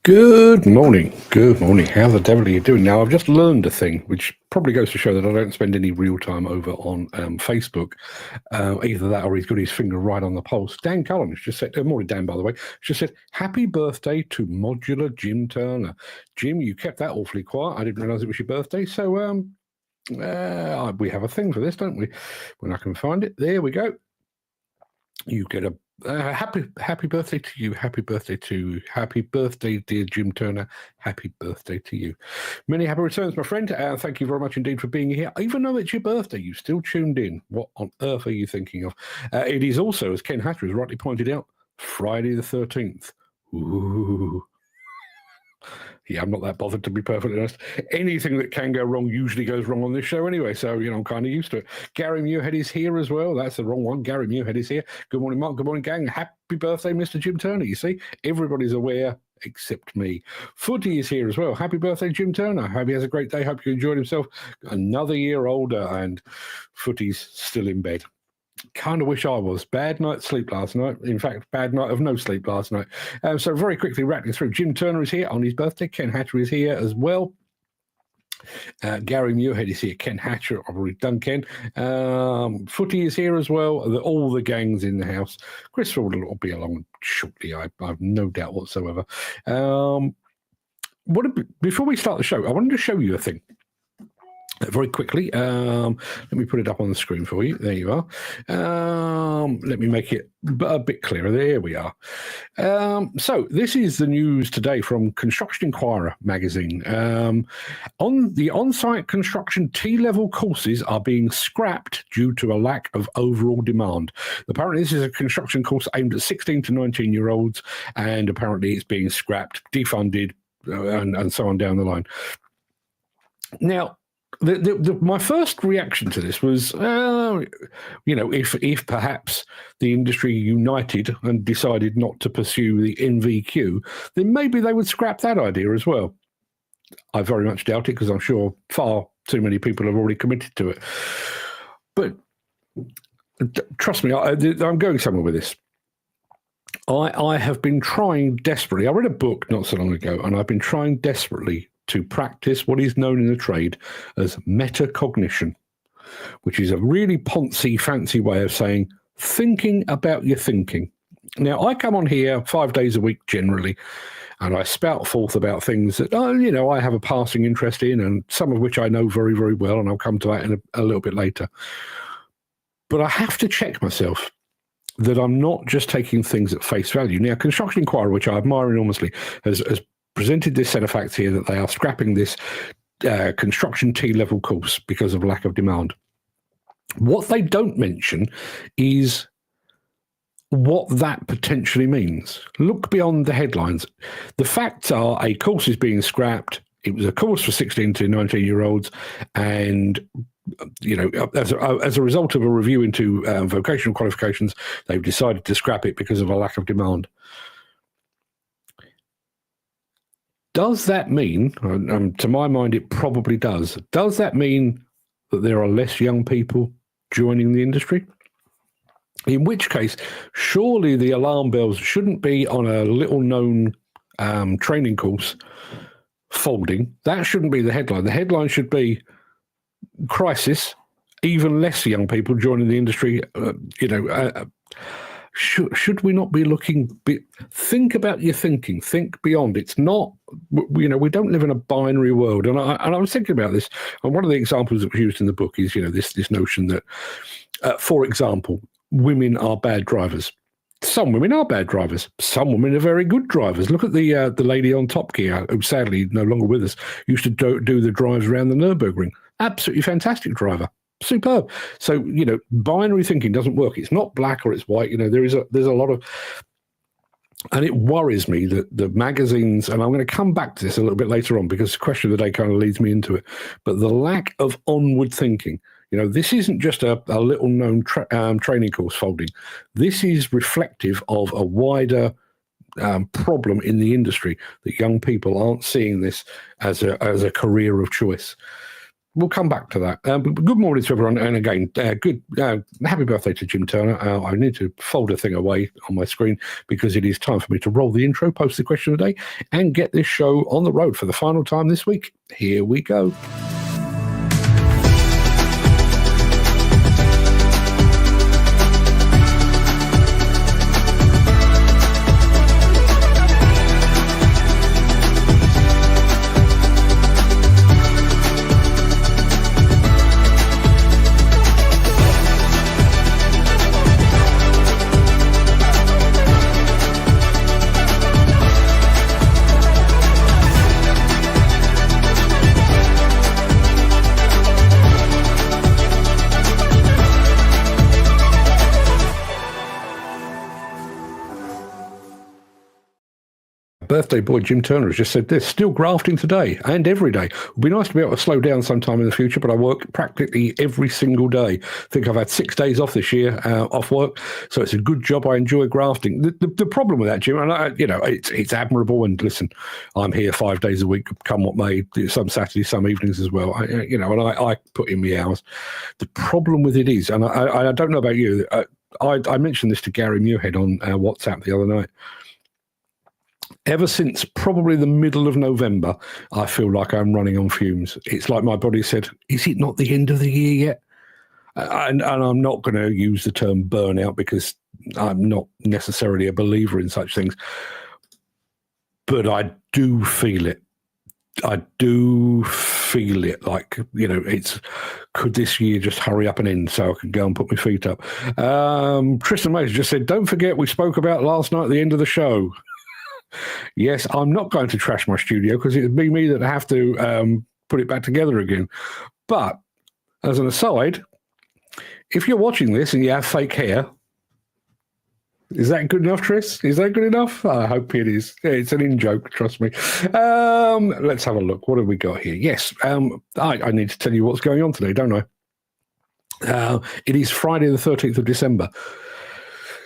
Good morning. Good morning. How the devil are you doing? Now, I've just learned a thing, which probably goes to show that I don't spend any real time over on Facebook. Either that or he's got his finger right on the pulse. Dan Cullen has just said, morning, Dan, by the way, just said, happy birthday to Modular Jim Turner. Jim, you kept that awfully quiet. I didn't realize it was your birthday. So we have a thing for this, don't we? When I can find it. There we go. You get a happy birthday to you. Happy birthday, dear Jim Turner. Happy birthday to you. Many happy returns, my friend. Thank you very much indeed for being here. Even though it's your birthday, you still tuned in. What on earth are you thinking of? It is also, as Ken Hatter has rightly pointed out, Friday the 13th. Ooh. Yeah, I'm not that bothered, to be perfectly honest. Anything that can go wrong usually goes wrong on this show anyway, so, I'm kind of used to it. Gary Muirhead is here as well. That's the wrong one. Gary Muirhead is here. Good morning, Mark. Good morning, gang. Happy birthday, Mr. Jim Turner. You see, everybody's aware except me. Footy is here as well. Happy birthday, Jim Turner. Hope he has a great day. Hope you enjoyed himself. Another year older, and Footy's still in bed. Kind of wish I was. Bad night's sleep last night. In fact, bad night of no sleep last night. So very quickly rattling through. Jim Turner is here on his birthday. Ken Hatter is here as well. Gary Muirhead is here. Ken Hatcher, I've already done Ken. Footy is here as well. All the gangs in the house. Christopher will be along shortly. I have no doubt whatsoever. Before we start the show, I wanted to show you a thing. Very quickly, let me put it up on the screen for you. There you are. Let me make it a bit clearer. There we are. So this is the news today from Construction Inquirer magazine. On the on-site construction T-level courses are being scrapped due to a lack of overall demand. Apparently, this is a construction course aimed at 16 to 19-year-olds, and apparently it's being scrapped, defunded, and so on down the line. Now, my first reaction to this was, if perhaps the industry united and decided not to pursue the NVQ, then maybe they would scrap that idea as well. I very much doubt it, because I'm sure far too many people have already committed to it. But trust me, I'm going somewhere with this. I have been trying desperately. I read a book not so long ago, and I've been trying desperately to practice what is known in the trade as metacognition, which is a really poncy, fancy way of saying thinking about your thinking. Now, I come on here 5 days a week generally, and I spout forth about things that, I have a passing interest in, and some of which I know very, very well, and I'll come to that in a little bit later. But I have to check myself that I'm not just taking things at face value. Now, Construction Inquirer, which I admire enormously, has presented this set of facts here that they are scrapping this construction T-level course because of lack of demand. What they don't mention is what that potentially means. Look beyond the headlines. The facts are a course is being scrapped. It was a course for 16 to 19-year-olds, and as a result of a review into vocational qualifications, they've decided to scrap it because of a lack of demand. Does that mean, to my mind, it probably does. Does that mean that there are less young people joining the industry? In which case, surely the alarm bells shouldn't be on a little-known training course folding. That shouldn't be the headline. The headline should be crisis, even less young people joining the industry. Should we not be looking? Think about your thinking. Think beyond. It's not. We don't live in a binary world. And I was thinking about this. And one of the examples that was used in the book is, this notion that, for example, women are bad drivers. Some women are bad drivers. Some women are very good drivers. Look at the lady on Top Gear, who sadly no longer with us, used to do the drives around the Nürburgring. Absolutely fantastic driver. Superb. So, binary thinking doesn't work. It's not black or it's white. There's a lot of, and it worries me that the magazines, and I'm going to come back to this a little bit later on because the question of the day kind of leads me into it, but the lack of onward thinking. This isn't just a little known training course folding. This is reflective of a wider problem in the industry, that young people aren't seeing this as a career of choice. we'll come back to that. But good morning to everyone, and again, happy birthday to Jim Turner. I need to fold a thing away on my screen because it is time for me to roll the intro, post the question of the day, and get this show on the road for the final time this week. Here we go. Birthday boy Jim Turner has just said this: still grafting today and every day. It would be nice to be able to slow down sometime in the future, but I work practically every single day. I think I've had 6 days off this year, off work, so it's a good job. I enjoy grafting. The problem with that, Jim, and it's admirable. And listen, I'm here 5 days a week, come what may. Some Saturdays, some evenings as well. I put in my hours. The problem with it is, and I don't know about you. I mentioned this to Gary Muirhead on WhatsApp the other night. Ever since probably the middle of November, I feel like I'm running on fumes. It's like my body said, is it not the end of the year yet? And I'm not going to use the term burnout because I'm not necessarily a believer in such things. But I do feel it. I do feel it like, could this year just hurry up and end so I can go and put my feet up? Tristan Mays just said, don't forget we spoke about last night at the end of the show. Yes, I'm not going to trash my studio because it'd be me that have to put it back together again. But as an aside, if you're watching this and you have fake hair, is that good enough, Tris? Is that good enough? I hope it is. Yeah, it's an in-joke, trust me. Let's have a look. What have we got here? Yes, I need to tell you what's going on today, don't I? It is Friday the 13th of December.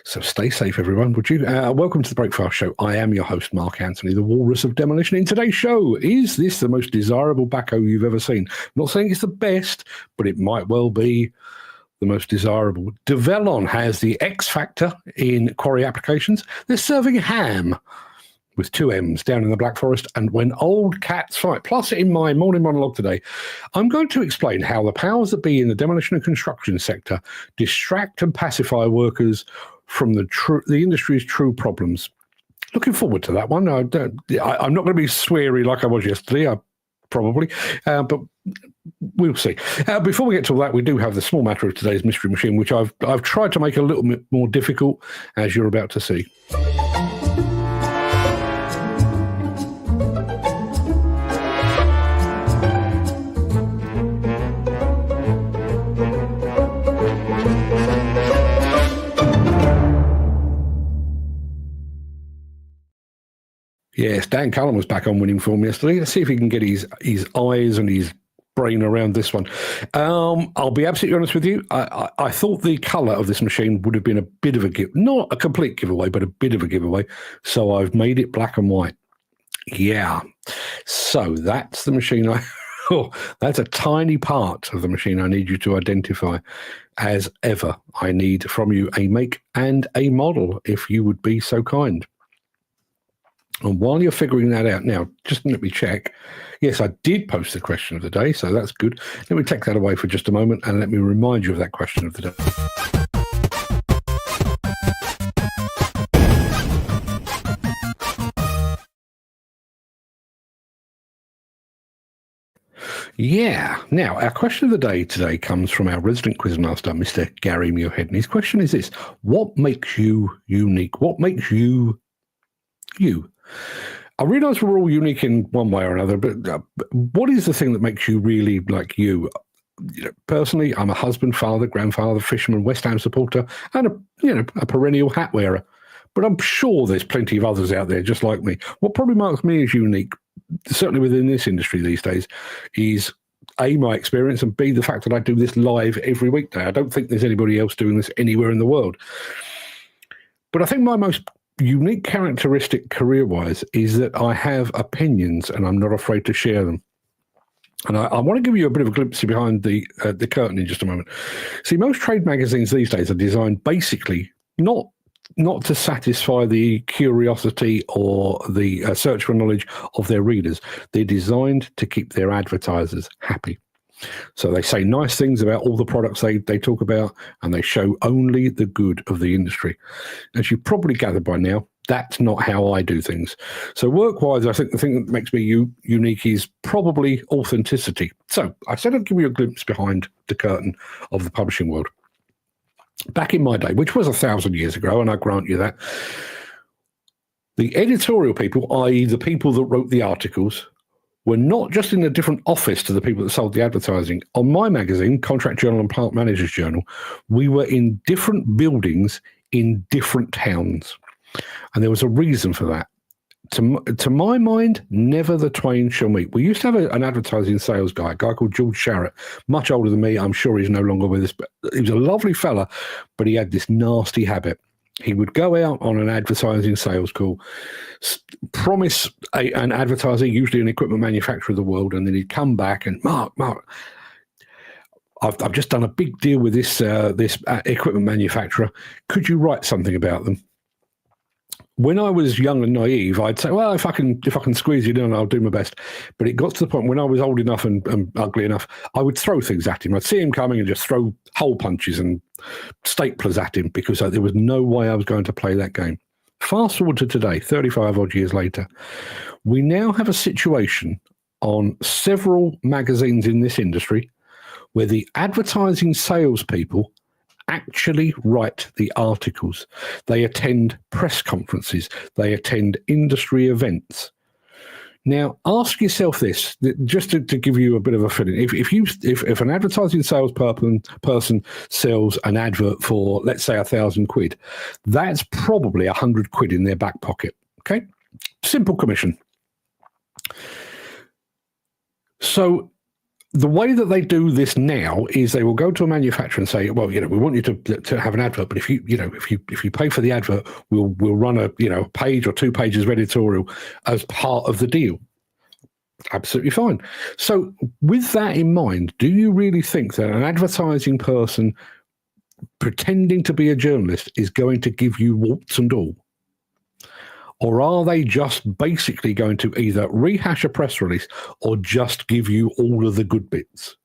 So stay safe, everyone, would you? Welcome to the Breakfast Show. I am your host, Mark Anthony, the Walrus of Demolition. In today's show, is this the most desirable backhoe you've ever seen? I'm not saying it's the best, but it might well be the most desirable. Develon has the X factor in quarry applications. They're serving Hamm with 2 M's down in the Black Forest, and when old cats fight. Plus, in my morning monologue today, I'm going to explain how the powers that be in the demolition and construction sector distract and pacify workers from the industry's true problems. Looking forward to that one. I'm not going to be sweary like I was yesterday, probably, but we'll see. Before we get to all that, we do have the small matter of today's mystery machine, which I've tried to make a little bit more difficult, as you're about to see. Yes, Dan Cullen was back on winning form yesterday. Let's see if he can get his eyes and his brain around this one. I'll be absolutely honest with you. I thought the colour of this machine would have been a bit of a not a complete giveaway, but a bit of a giveaway. So I've made it black and white. Yeah. So that's the machine that's a tiny part of the machine I need you to identify. As ever, I need from you a make and a model, if you would be so kind. And while you're figuring that out now, just let me check. Yes, I did post the question of the day, so that's good. Let me take that away for just a moment and let me remind you of that question of the day. Yeah. Now, our question of the day today comes from our resident quizmaster, Mr. Gary Muirhead. And his question is this: what makes you unique? What makes you you? I realise we're all unique in one way or another, but what is the thing that makes you really like you? Personally, I'm a husband, father, grandfather, fisherman, West Ham supporter, and a perennial hat wearer. But I'm sure there's plenty of others out there just like me. What probably marks me as unique, certainly within this industry these days, is A, my experience, and B, the fact that I do this live every weekday. I don't think there's anybody else doing this anywhere in the world. But I think my most unique characteristic career-wise is that I have opinions and I'm not afraid to share them. And I want to give you a bit of a glimpse behind the curtain in just a moment. See, most trade magazines these days are designed basically not to satisfy the curiosity or the search for knowledge of their readers. They're designed to keep their advertisers happy. So they say nice things about all the products they talk about, and they show only the good of the industry. As you probably gathered by now, that's not how I do things. So work-wise, I think the thing that makes me unique is probably authenticity. So I said I'd give you a glimpse behind the curtain of the publishing world. Back in my day, which was 1,000 years ago, and I grant you that, the editorial people, i.e. the people that wrote the articles, were not just in a different office to the people that sold the advertising. On my magazine, Contract Journal and Plant Managers Journal, we were in different buildings in different towns. And there was a reason for that. To my mind, never the twain shall meet. We used to have an advertising sales guy, a guy called George Sharrett, much older than me. I'm sure he's no longer with us, but he was a lovely fella, but he had this nasty habit. He would go out on an advertising sales call, promise an advertiser, usually an equipment manufacturer of the world, and then he'd come back and, Mark, I've just done a big deal with this equipment manufacturer. Could you write something about them? When I was young and naive, I'd say, well, if I can squeeze it in, I'll do my best. But it got to the point when I was old enough and ugly enough, I would throw things at him. I'd see him coming and just throw hole punches and staplers at him because there was no way I was going to play that game. Fast forward to today, 35 odd years later, we now have a situation on several magazines in this industry where the advertising salespeople actually write the articles. They attend press conferences. They attend industry events. Now, ask yourself this, just to give you a bit of a feeling. If an advertising salesperson sells an advert for, let's say, £1,000, that's probably £100 in their back pocket. Okay, simple commission. So the way that they do this now is they will go to a manufacturer and say, well, we want you to have an advert, but if you pay for the advert, we'll run a page or 2 pages of editorial as part of the deal. Absolutely fine. So with that in mind, do you really think that an advertising person pretending to be a journalist is going to give you warts and all? Or are they just basically going to either rehash a press release or just give you all of the good bits?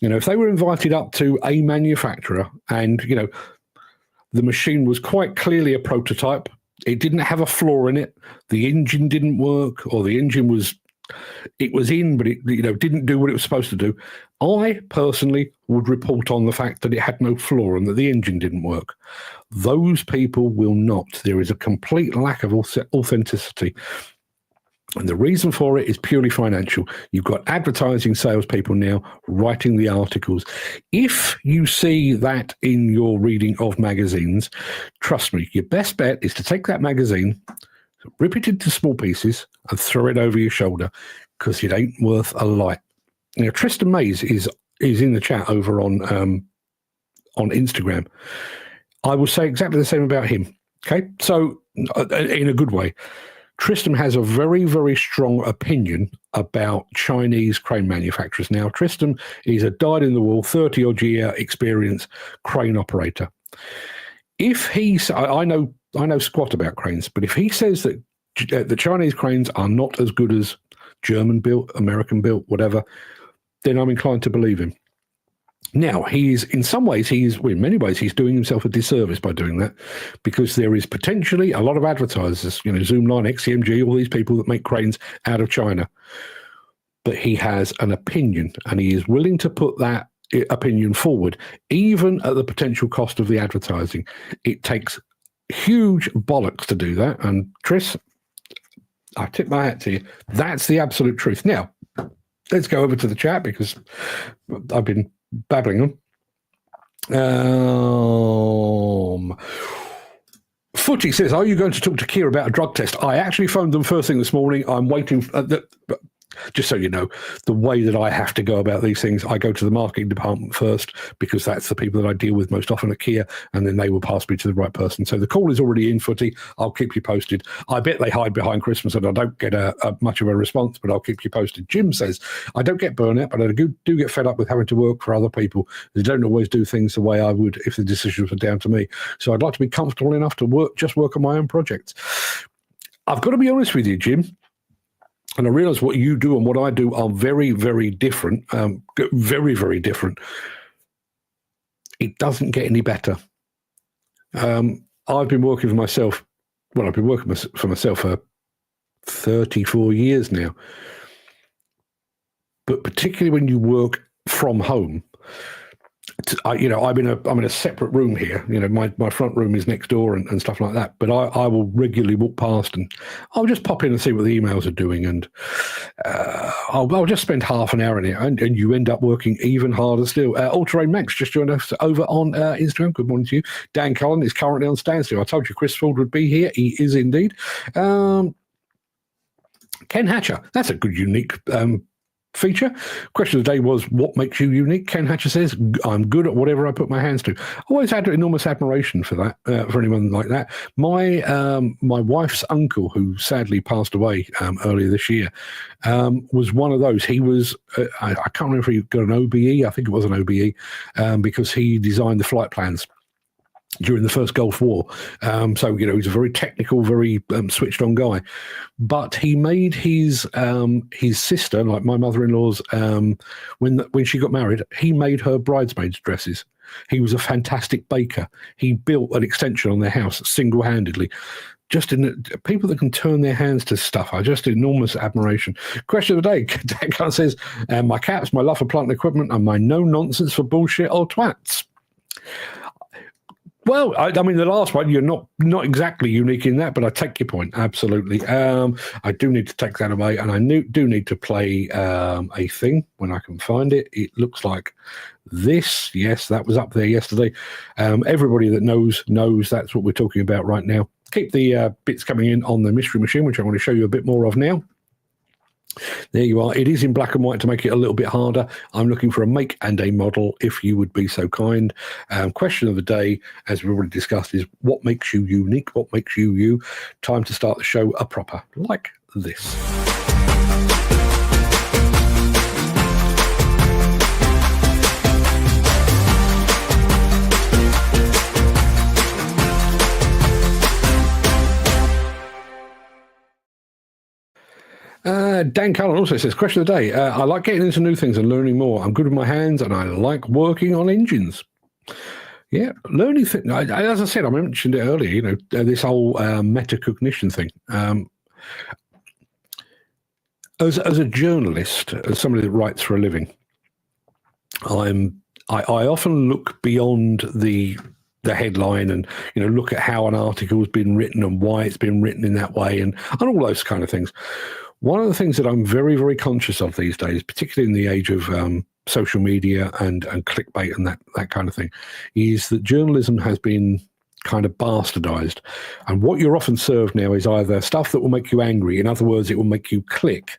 If they were invited up to a manufacturer and, the machine was quite clearly a prototype, it didn't have a flaw in it, the engine didn't work, or the engine was in, but it didn't do what it was supposed to do, I personally would report on the fact that it had no flaw and that the engine didn't work. Those people will not. There is a complete lack of authenticity. And the reason for it is purely financial. You've got advertising salespeople now writing the articles. If you see that in your reading of magazines, trust me, your best bet is to take that magazine, rip it into small pieces and throw it over your shoulder, because it ain't worth a light. Tristan Mays is in the chat over on Instagram. I will say exactly the same about him. Okay, so in a good way, Tristan has a very, very strong opinion about Chinese crane manufacturers. Now, Tristan is a dyed-in-the-wool, 30-odd year experience crane operator. If I know squat about cranes, but if he says that the Chinese cranes are not as good as German-built, American-built, whatever, then I'm inclined to believe him. Now, in many ways, he's doing himself a disservice by doing that, because there is potentially a lot of advertisers, Zoomline, XCMG, all these people that make cranes out of China. But he has an opinion, and he is willing to put that opinion forward, even at the potential cost of the advertising. It takes huge bollocks to do that. And Tris, I tip my hat to you. That's the absolute truth. Now, let's go over to the chat, because I've been babbling on. Footy says, are you going to talk to Keir about a drug test? I actually phoned them first thing this morning. I'm waiting. Just so you know, the way that I have to go about these things, I go to the marketing department first, because that's the people that I deal with most often at Kia, and then they will pass me to the right person. So the call is already in, Footy. I'll keep you posted. I bet they hide behind Christmas and I don't get much of a response, but I'll keep you posted. Jim says, I don't get burnout, but I do get fed up with having to work for other people. They don't always do things the way I would if the decisions were down to me. So I'd like to be comfortable enough to work on my own projects. I've got to be honest with you, Jim. And I realise what you do and what I do are very, very different. Very, very different. It doesn't get any better. I've been working for myself. Well, I've been working for myself for 34 years now. But particularly when you work from home, I'm in a separate room here. My front room is next door and stuff like that. But I will regularly walk past and I'll just pop in and see what the emails are doing, and I'll just spend half an hour in it, and you end up working even harder still. All Terrain Max just joined us over on Instagram. Good morning to you. Dan Cullen is currently on standstill. I told you Chris Ford would be here. He is indeed. Ken Hatcher. That's a good, unique feature. Question of the day was, what makes you unique? Ken Hatcher says, I'm good at whatever I put my hands to. Always had enormous admiration for that, for anyone like that. My wife's uncle, who sadly passed away earlier this year, was one of those. He was, I can't remember if he got an OBE, I think it was an OBE, because he designed the flight plans during the first Gulf War. So, he's a very technical, very switched on guy. But he made his sister, like my mother-in-law's, when she got married, he made her bridesmaids' dresses. He was a fantastic baker. He built an extension on their house single-handedly. People that can turn their hands to stuff are just enormous admiration. Question of the day, Dan says, my caps, my love for plant and equipment, and my no-nonsense for bullshit or twats. Well, I mean, the last one, you're not exactly unique in that, but I take your point, absolutely. I do need to take that away, and I do need to play a thing when I can find it. It looks like this. Yes, that was up there yesterday. Everybody that knows that's what we're talking about right now. Keep the bits coming in on the mystery machine, which I want to show you a bit more of now. There you are. It is in black and white to make it a little bit harder. I'm looking for a make and a model, if you would be so kind. Question of the day, as we've already discussed, is what makes you unique? What makes you you? Time to start the show a proper, like this. Dan Cullen also says, question of the day, I like getting into new things and learning more. I'm good with my hands and I like working on engines. Yeah, learning things. As I said, I mentioned it earlier, this whole metacognition thing. As a journalist, as somebody that writes for a living, I often look beyond the headline and look at how an article has been written and why it's been written in that way and all those kind of things. One of the things that I'm very, very conscious of these days, particularly in the age of social media and clickbait and that kind of thing, is that journalism has been kind of bastardized. And what you're often served now is either stuff that will make you angry. In other words, it will make you click.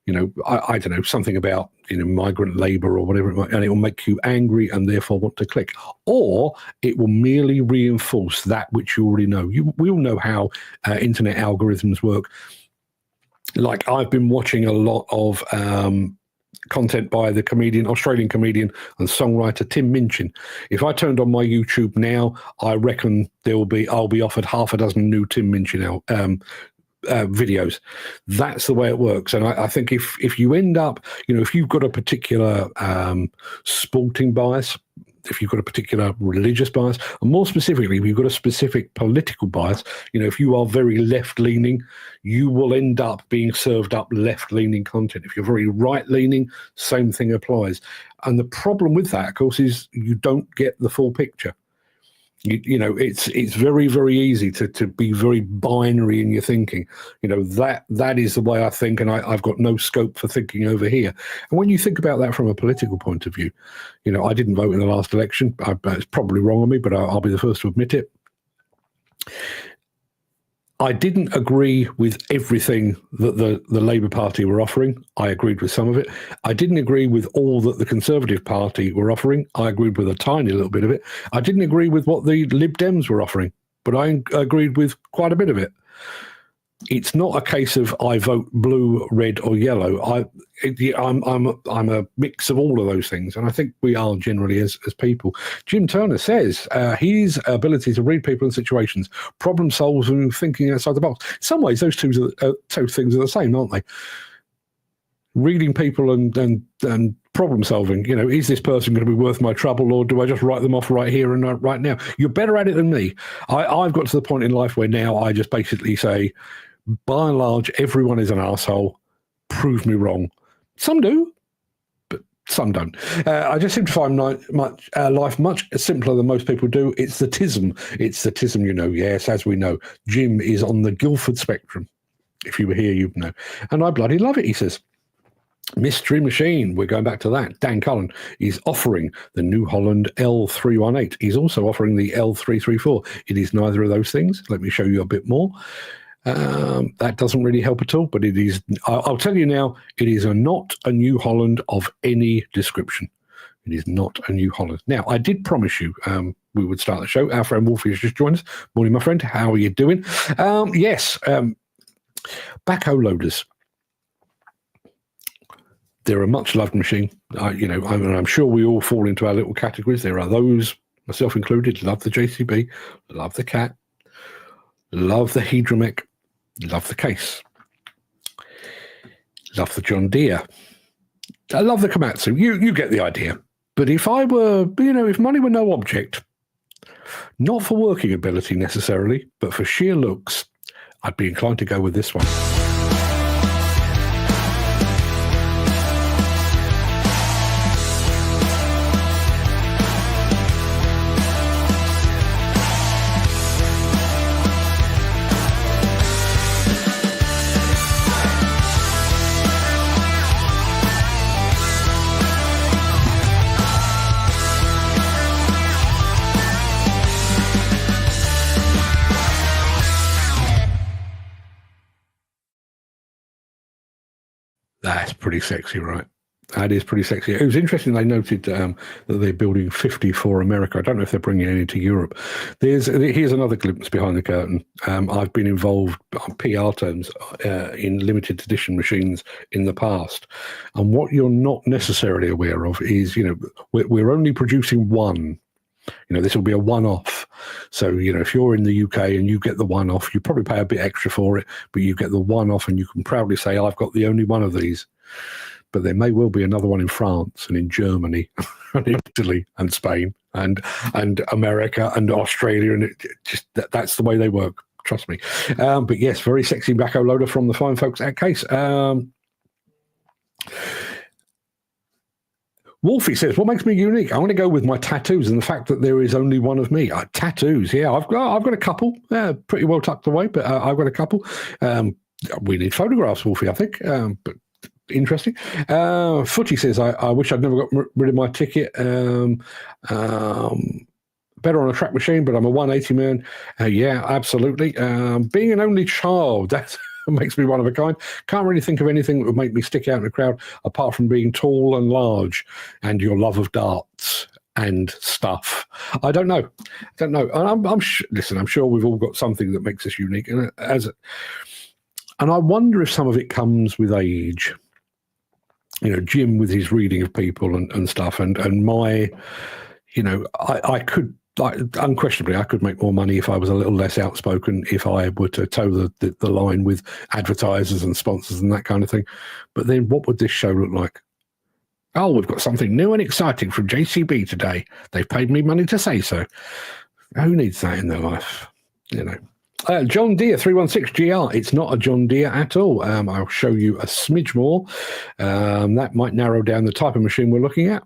I don't know, something about, migrant labor or whatever it might, and it will make you angry and therefore want to click. Or it will merely reinforce that which you already know. We all know how internet algorithms work. Like, I've been watching a lot of content by the Australian comedian and songwriter Tim Minchin. If I turned on my YouTube now, I reckon I'll be offered half a dozen new Tim Minchin videos. That's the way it works. And I think if you end up, if you've got a particular sporting bias, if you've got a particular religious bias, and more specifically, if you've got a specific political bias, if you are very left-leaning, you will end up being served up left-leaning content. If you're very right-leaning, same thing applies. And the problem with that, of course, is you don't get the full picture. It's very, very easy to be very binary in your thinking. That is the way I think, and I've got no scope for thinking over here. And when you think about that from a political point of view, I didn't vote in the last election. It's probably wrong on me, but I'll be the first to admit it. I didn't agree with everything that the Labour Party were offering. I agreed with some of it. I didn't agree with all that the Conservative Party were offering. I agreed with a tiny little bit of it. I didn't agree with what the Lib Dems were offering, but I agreed with quite a bit of it. It's not a case of I vote blue, red, or yellow. I'm a mix of all of those things, and I think we are generally as people. Jim Turner says his ability to read people and situations, problem solving, thinking outside the box. In some ways, those two things are the same, aren't they? Reading people and problem solving. You know, is this person going to be worth my trouble, or do I just write them off right here and right now? You're better at it than me. I've got to the point in life where now I just basically say, by and large, everyone is an asshole. Prove me wrong. Some do, but some don't. I just seem to find life much simpler than most people do. It's the tism. It's the tism, you know. Yes, as we know, Jim is on the Guildford spectrum. If you were here, you'd know. And I bloody love it, he says. Mystery Machine, we're going back to that. Dan Cullen is offering the New Holland L318. He's also offering the L334. It is neither of those things. Let me show you a bit more. That doesn't really help at all, but it is. I'll tell you now, it is not a New Holland of any description. It is not a New Holland. Now, I did promise you we would start the show. Our friend Wolfie has just joined us. Morning, my friend. How are you doing? Yes, backhoe loaders. They're a much-loved machine. I'm sure we all fall into our little categories. There are those, myself included, love the JCB, love the Cat, love the Hydromech, love the Case, love the John Deere. I love the Komatsu. You get the idea. But if I were, if money were no object, not for working ability necessarily, but for sheer looks, I'd be inclined to go with this one. That's pretty sexy, right? That is pretty sexy. It was interesting. They noted that they're building 50 for America. I don't know if they're bringing any to Europe. Here's another glimpse behind the curtain. I've been involved on PR terms in limited edition machines in the past. And what you're not necessarily aware of is, we're only producing one. This will be a one-off. So, if you're in the UK and you get the one-off, you probably pay a bit extra for it, but you get the one-off and you can proudly say, I've got the only one of these. But there may well be another one in France and in Germany and Italy and Spain and America and Australia. And that's the way they work. Trust me. But yes, very sexy backhoe loader from the fine folks at Case. Wolfie says, what makes me unique? I'm going to go with my tattoos and the fact that there is only one of me. Tattoos, yeah. I've got a couple, pretty well tucked away, but I've got a couple. We need photographs, Wolfie, I think, but interesting. Footy says, I wish I'd never got rid of my ticket. Better on a track machine, but I'm a 180 man. Yeah, absolutely. Being an only child, that's... makes me one of a kind. Can't really think of anything that would make me stick out in the crowd apart from being tall and large and your love of darts and stuff. I don't know. And I'm sure we've all got something that makes us unique. And I wonder if some of it comes with age. Jim with his reading of people and stuff, and my, I could. Unquestionably, I could make more money if I was a little less outspoken, if I were to toe the line with advertisers and sponsors and that kind of thing. But then what would this show look like? Oh, we've got something new and exciting from JCB today. They've paid me money to say so. Who needs that in their life? John Deere 316 GR. It's not a John Deere at all. I'll show you a smidge more. That might narrow down the type of machine we're looking at.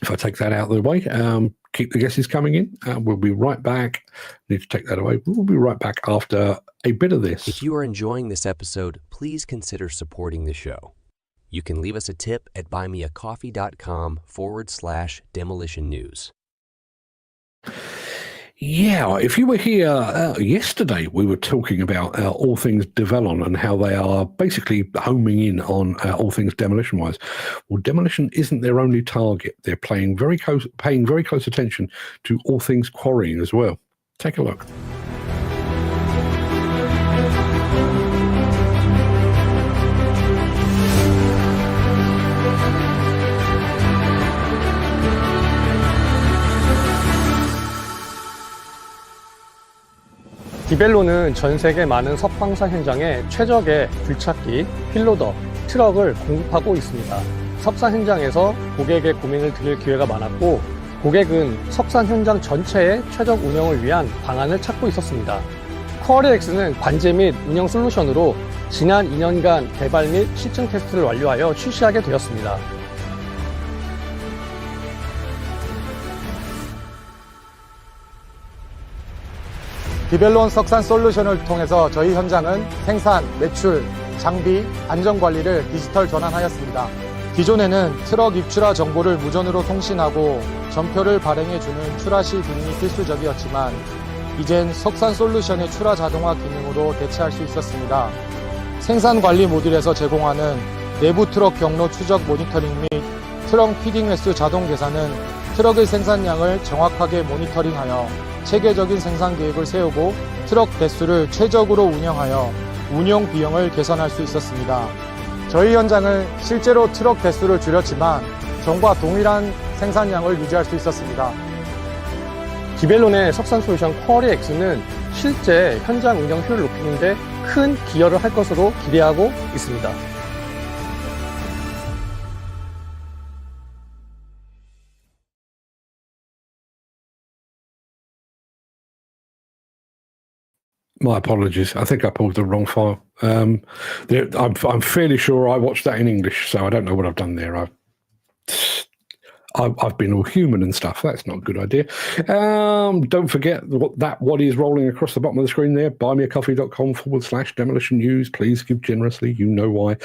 If I take that out of the way, keep the guesses coming in. We'll be right back. Need to take that away. We'll be right back after a bit of this. If you are enjoying this episode, please consider supporting the show. You can leave us a tip at buymeacoffee.com/demolition news. Yeah, if you were here yesterday, we were talking about all things Develon and how they are basically homing in on all things demolition-wise. Well, demolition isn't their only target. They're paying very close attention to all things quarrying as well. Take a look. 디벨론은 전 세계 많은 석방사 현장에 최적의 굴착기, 필로더, 트럭을 공급하고 있습니다. 석산 현장에서 고객의 고민을 드릴 기회가 많았고 고객은 석산 현장 전체의 최적 운영을 위한 방안을 찾고 있었습니다. 쿼리엑스는 관제 및 운영 솔루션으로 지난 2년간 개발 및 시증 테스트를 완료하여 출시하게 되었습니다. 디벨론 석산 솔루션을 통해서 저희 현장은 생산, 매출, 장비, 안전관리를 디지털 전환하였습니다. 기존에는 트럭 입출하 정보를 무전으로 통신하고 전표를 발행해주는 출하시 등이 필수적이었지만 이젠 석산 솔루션의 출하 자동화 기능으로 대체할 수 있었습니다. 생산관리 모듈에서 제공하는 내부 트럭 경로 추적 모니터링 및 트럭 피딩 횟수 자동 계산은 트럭의 생산량을 정확하게 모니터링하여 체계적인 생산 계획을 세우고 트럭 대수를 최적으로 운영하여 운영 비용을 개선할 수 있었습니다. 저희 현장은 실제로 트럭 대수를 줄였지만 전과 동일한 생산량을 유지할 수 있었습니다. 디벨론의 석산 솔루션 쿼리엑스는 실제 현장 운영 효율을 높이는 데 큰 기여를 할 것으로 기대하고 있습니다. My apologies. I think I pulled the wrong file. I'm fairly sure I watched that in English, so I don't know what I've done there. I've been all human and stuff. That's not a good idea. Don't forget what is rolling across the bottom of the screen there. buymeacoffee.com/demolition news. Please give generously. You know why.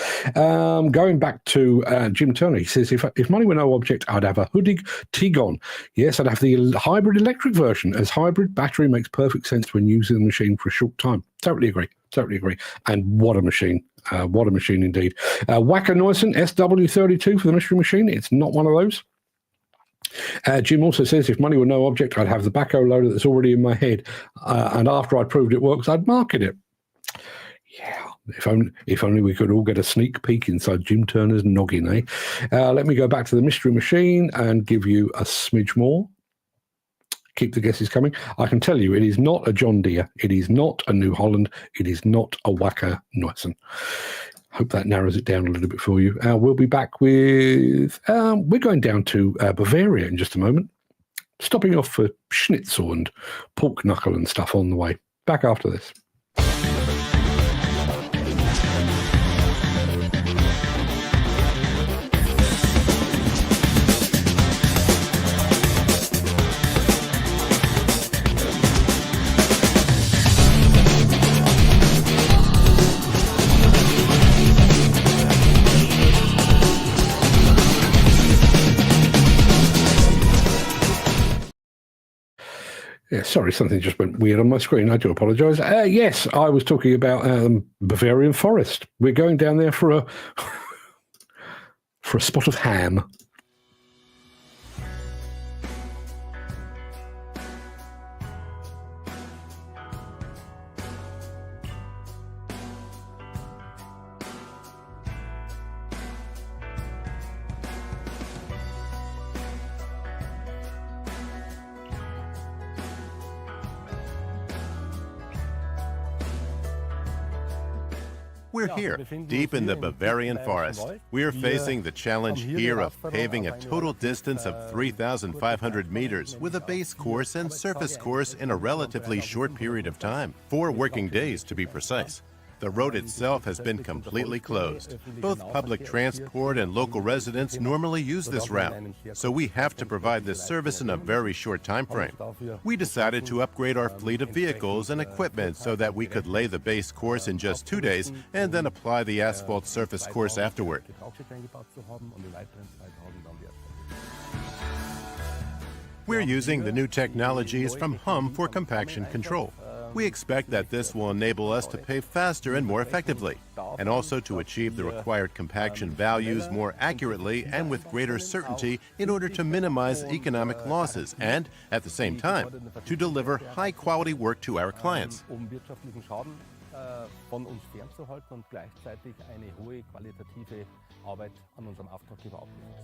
Going back to Jim Turner, he says, if money were no object, I'd have a Hudig Tigon. Yes, I'd have the hybrid electric version, as hybrid battery makes perfect sense when using the machine for a short time. Totally agree. And what a machine. What a machine indeed. Wacker Neusen SW32 for the mystery machine. It's not one of those. Jim also says, if money were no object, I'd have the backhoe loader that's already in my head. And after I proved it works, I'd market it. Yeah, if only we could all get a sneak peek inside Jim Turner's noggin, eh? Let me go back to the mystery machine and give you a smidge more. Keep the guesses coming. I can tell you, it is not a John Deere. It is not a New Holland. It is not a Wacker Neusen. Hope that narrows it down a little bit for you. We'll be back with... we're going down to Bavaria in just a moment. Stopping off for schnitzel and pork knuckle and stuff on the way. Back after this. Yeah, sorry, something just went weird on my screen. I do apologise. Yes, I was talking about Bavarian forest. We're going down there for a spot of ham. We're here, deep in the Bavarian forest. We're facing the challenge here of paving a total distance of 3,500 meters with a base course and surface course in a relatively short period of time, 4 working days to be precise. The road itself has been completely closed. Both public transport and local residents normally use this route, so we have to provide this service in a very short time frame. We decided to upgrade our fleet of vehicles and equipment so that we could lay the base course in just 2 days and then apply the asphalt surface course afterward. We're using the new technologies from Hamm for compaction control. We expect that this will enable us to pave faster and more effectively, and also to achieve the required compaction values more accurately and with greater certainty in order to minimize economic losses and, at the same time, to deliver high-quality work to our clients. Von uns fernzuhalten und gleichzeitig eine hohe qualitative Arbeit an unserem Auftraggeber abzusetzen.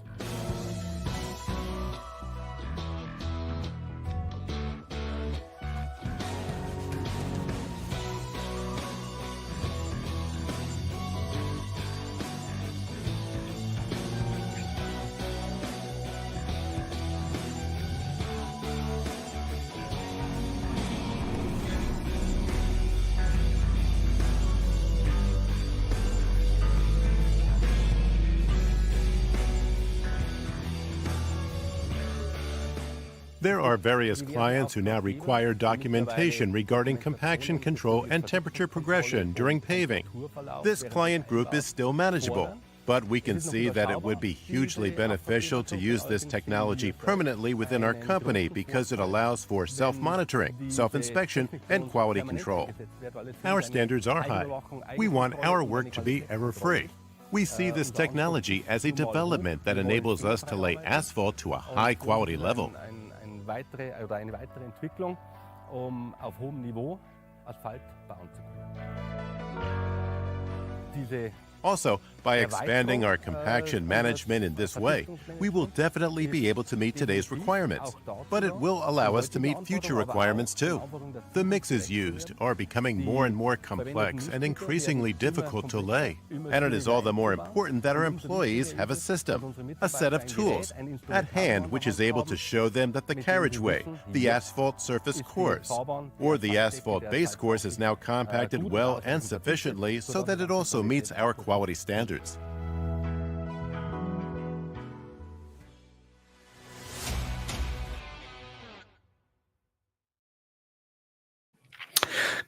There are various clients who now require documentation regarding compaction control and temperature progression during paving. This client group is still manageable, but we can see that it would be hugely beneficial to use this technology permanently within our company because it allows for self-monitoring, self-inspection, and quality control. Our standards are high. We want our work to be error-free. We see this technology as a development that enables us to lay asphalt to a high-quality level. Eine weitere Entwicklung, auf hohem Niveau Asphalt bauen zu können. Also, by expanding our compaction management in this way, we will definitely be able to meet today's requirements, but it will allow us to meet future requirements too. The mixes used are becoming more and more complex and increasingly difficult to lay, and it is all the more important that our employees have a system, a set of tools at hand which is able to show them that the carriageway, the asphalt surface course, or the asphalt base course is now compacted well and sufficiently so that it also meets our quality standards.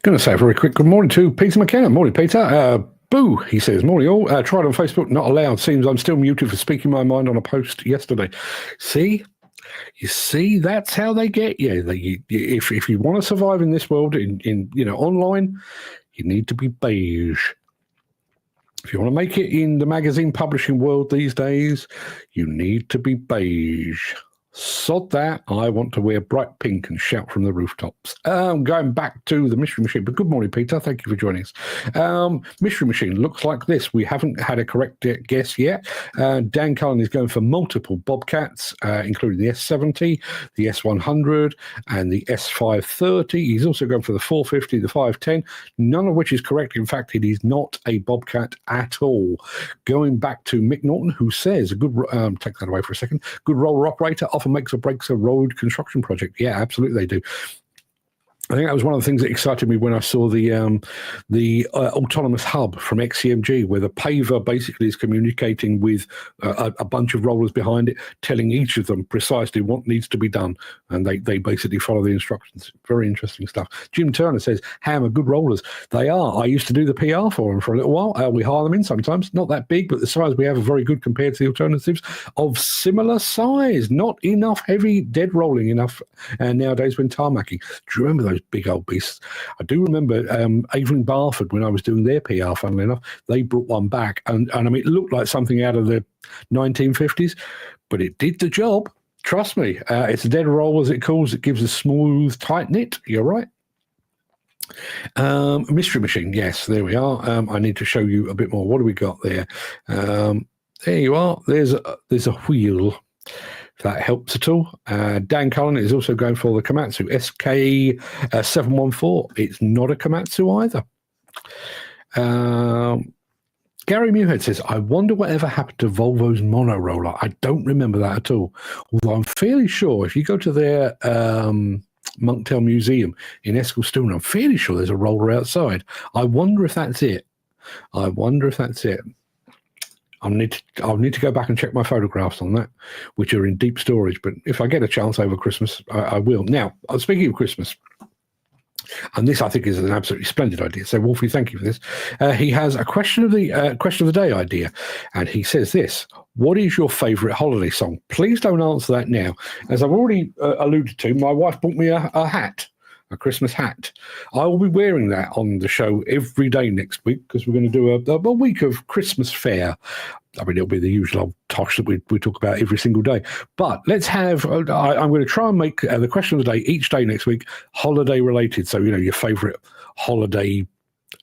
Going to say a very quick good morning to Peter McKenna. Morning, Peter. Boo, he says. Morning, all. Tried on Facebook, not allowed. Seems I'm still muted for speaking my mind on a post yesterday. See? You see, that's how they get you. If you want to survive in this world, in online, you need to be beige. If you want to make it in the magazine publishing world these days, you need to be beige. Sod that. I want to wear bright pink and shout from the rooftops. Going back to the Mystery Machine. But good morning, Peter. Thank you for joining us. Mystery Machine looks like this. We haven't had a correct guess yet. Dan Cullen is going for multiple Bobcats, including the S70, the S100, and the S530. He's also going for the 450, the 510, none of which is correct. In fact, it is not a Bobcat at all. Going back to Mick Norton, who says, take that away for a second, good roller operator often makes or breaks a road construction project. Yeah, absolutely they do. I think that was one of the things that excited me when I saw the autonomous hub from XCMG, where the paver basically is communicating with a bunch of rollers behind it, telling each of them precisely what needs to be done, and they basically follow the instructions. Very interesting stuff. Jim Turner says, Hamm are good rollers. They are. I used to do the PR for them for a little while. We hire them in sometimes. Not that big, but the size we have are very good compared to the alternatives of similar size. Not enough heavy dead rolling enough nowadays when tarmacking. Do you remember those big old beasts? I do remember Avon Barford, when I was doing their PR, funnily enough, they brought one back, and I mean, it looked like something out of the 1950s, but it did the job. Trust me. It's a dead roll, as it calls. It gives a smooth, tight knit. You're right. Mystery Machine. Yes, there we are. I need to show you a bit more. What do we got there? There you are. There's a wheel. If that helps at all. Dan Cullen is also going for the Komatsu SK714. It's not a Komatsu either. Gary Muirhead says, I wonder whatever happened to Volvo's mono roller. I don't remember that at all. Although I'm fairly sure if you go to their Monktail Museum in Eskilstuna, I'm fairly sure there's a roller outside. I wonder if that's it. I'll need to go back and check my photographs on that, which are in deep storage. But if I get a chance over Christmas, I will. Now, speaking of Christmas, And this, I think, is an absolutely splendid idea. So, Wolfie, thank you for this. He has a question of the day idea, and he says this: what is your favourite holiday song? Please don't answer that now. As I've already alluded to, my wife bought me a hat, a Christmas hat. I will be wearing that on the show every day next week because we're going to do a week of Christmas fare. I mean, it'll be the usual old tosh that we talk about every single day. But let's have, I'm going to try and make the question of the day each day next week holiday related. So, your favourite holiday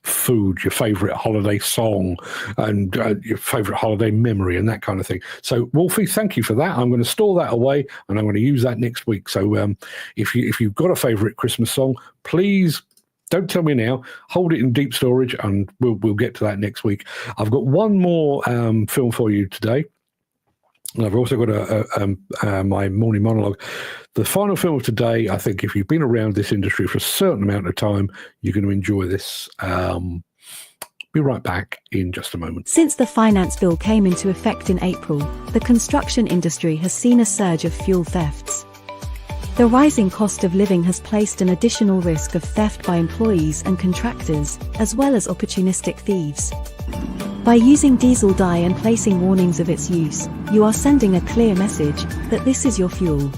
food, your favourite holiday song, and your favourite holiday memory and that kind of thing. So, Wolfie, thank you for that. I'm going to store that away and I'm going to use that next week. So if you've got a favourite Christmas song, please don't tell me now. Hold it in deep storage, and we'll get to that next week. I've got one more film for you today. And I've also got my morning monologue. The final film of today, I think if you've been around this industry for a certain amount of time, you're going to enjoy this. Be right back in just a moment. Since the finance bill came into effect in April, the construction industry has seen a surge of fuel thefts. The rising cost of living has placed an additional risk of theft by employees and contractors, as well as opportunistic thieves. By using diesel dye and placing warnings of its use, you are sending a clear message that this is your fuel.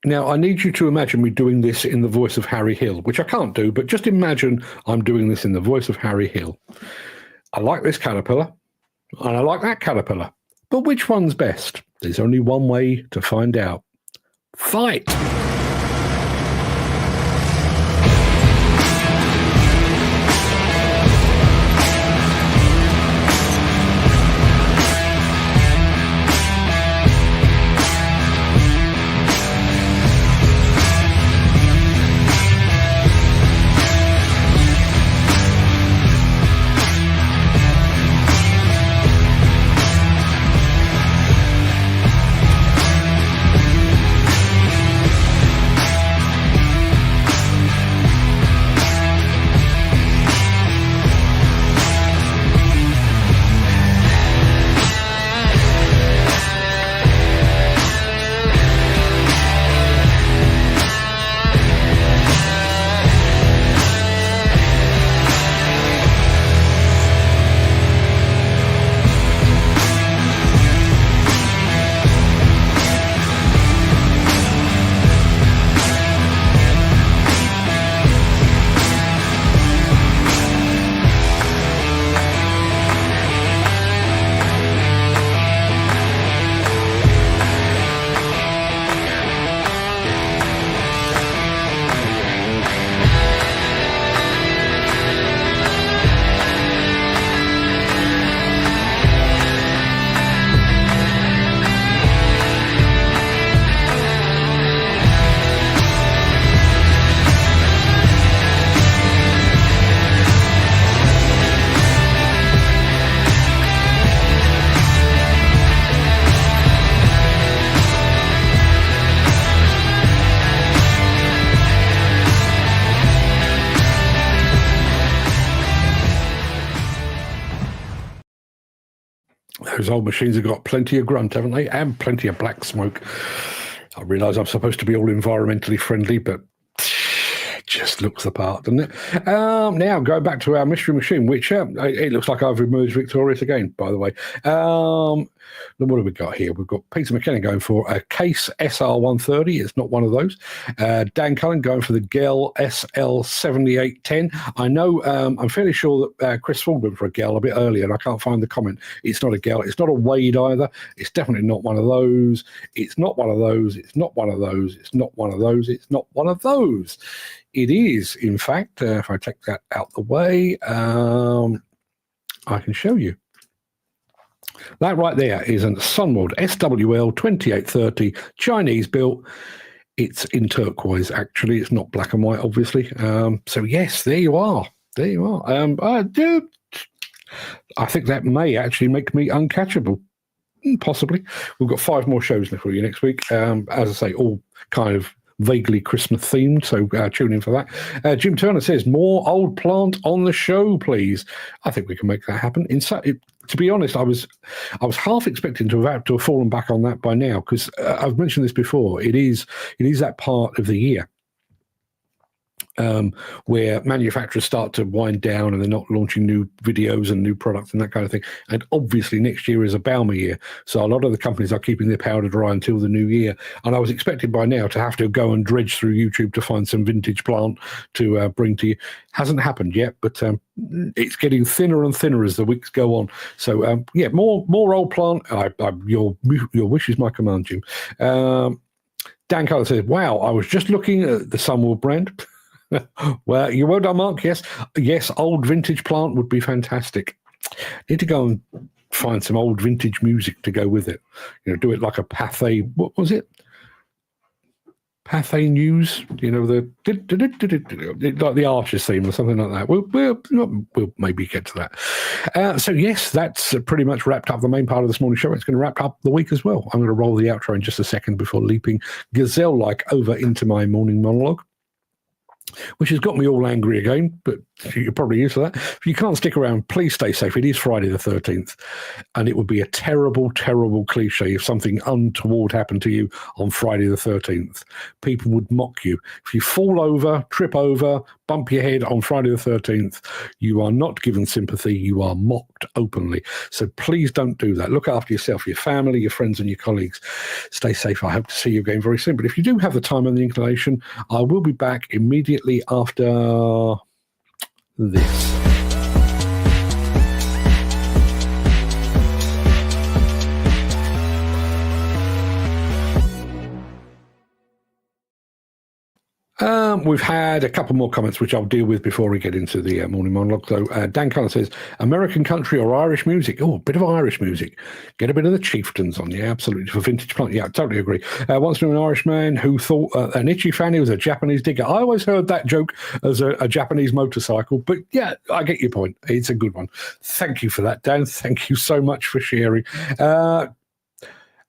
Now, I need you to imagine me doing this in the voice of Harry Hill, which I can't do, but just imagine I'm doing this in the voice of Harry Hill. I like this caterpillar, and I like that caterpillar. But which one's best? There's only one way to find out. Fight! Those old machines have got plenty of grunt, haven't they? And plenty of black smoke. I realise I'm supposed to be all environmentally friendly, but it just looks the part, doesn't it? Now, going back to our mystery machine, which it looks like I've emerged victorious again, by the way. What have we got here? We've got Peter McKenna going for a Case SR130. It's not one of those. Dan Cullen going for the Gell SL7810. I know, I'm fairly sure that Chris Ford went for a Gell a bit earlier, and I can't find the comment. It's not a Gell. It's not a Wade either. It's definitely not one of those. It's not one of those. It's not one of those. It's not one of those. It's not one of those. It is, in fact, if I take that out the way, I can show you. That right there is a Sunwood SWL 2830, Chinese built. It's in turquoise, actually. It's not black and white, obviously. So, yes, there you are. There you are. I think that may actually make me uncatchable. Possibly. We've got 5 more shows for you next week. As I say, all kind of vaguely Christmas themed, so tune in for that. Jim Turner says, more old plant on the show, please. I think we can make that happen. to be honest, I was half expecting to have fallen back on that by now, because I've mentioned this before. It is that part of the year where manufacturers start to wind down and they're not launching new videos and new products and that kind of thing. And obviously next year is a Balmer year. So a lot of the companies are keeping their powder dry until the new year. And I was expecting by now to have to go and dredge through YouTube to find some vintage plant to bring to you. Hasn't happened yet, but it's getting thinner and thinner as the weeks go on. So yeah, more old plant. Your wish is my command, Jim. Dan Carter says, wow, I was just looking at the Sunwood brand. Well, you're well done, Mark. Yes, old vintage plant would be fantastic. Need to go and find some old vintage music to go with it. Do it like a Pathé. What was it? Pathé News. Like the Archers theme or something like that. We'll maybe get to that. So yes, that's pretty much wrapped up the main part of this morning's show. It's going to wrap up the week as well. I'm going to roll the outro in just a second before leaping gazelle-like over into my morning monologue, which has got me all angry again, but you're probably used to that. If you can't stick around, please stay safe. It is Friday the 13th, and it would be a terrible, terrible cliche if something untoward happened to you on Friday the 13th. People would mock you. If you fall over, trip over, bump your head on Friday the 13th, you are not given sympathy. You are mocked openly. So please don't do that. Look after yourself, your family, your friends, and your colleagues. Stay safe. I hope to see you again very soon. But if you do have the time and the inclination, I will be back immediately after this. We've had a couple more comments, which I'll deal with before we get into the morning monologue. So Dan Cullen says, American country or Irish music? Oh, a bit of Irish music. Get a bit of the Chieftains on. Yeah, absolutely. For vintage plant. Yeah, I totally agree. Once knew an Irishman who thought an itchy fanny was a Japanese digger. I always heard that joke as a Japanese motorcycle. But yeah, I get your point. It's a good one. Thank you for that, Dan. Thank you so much for sharing.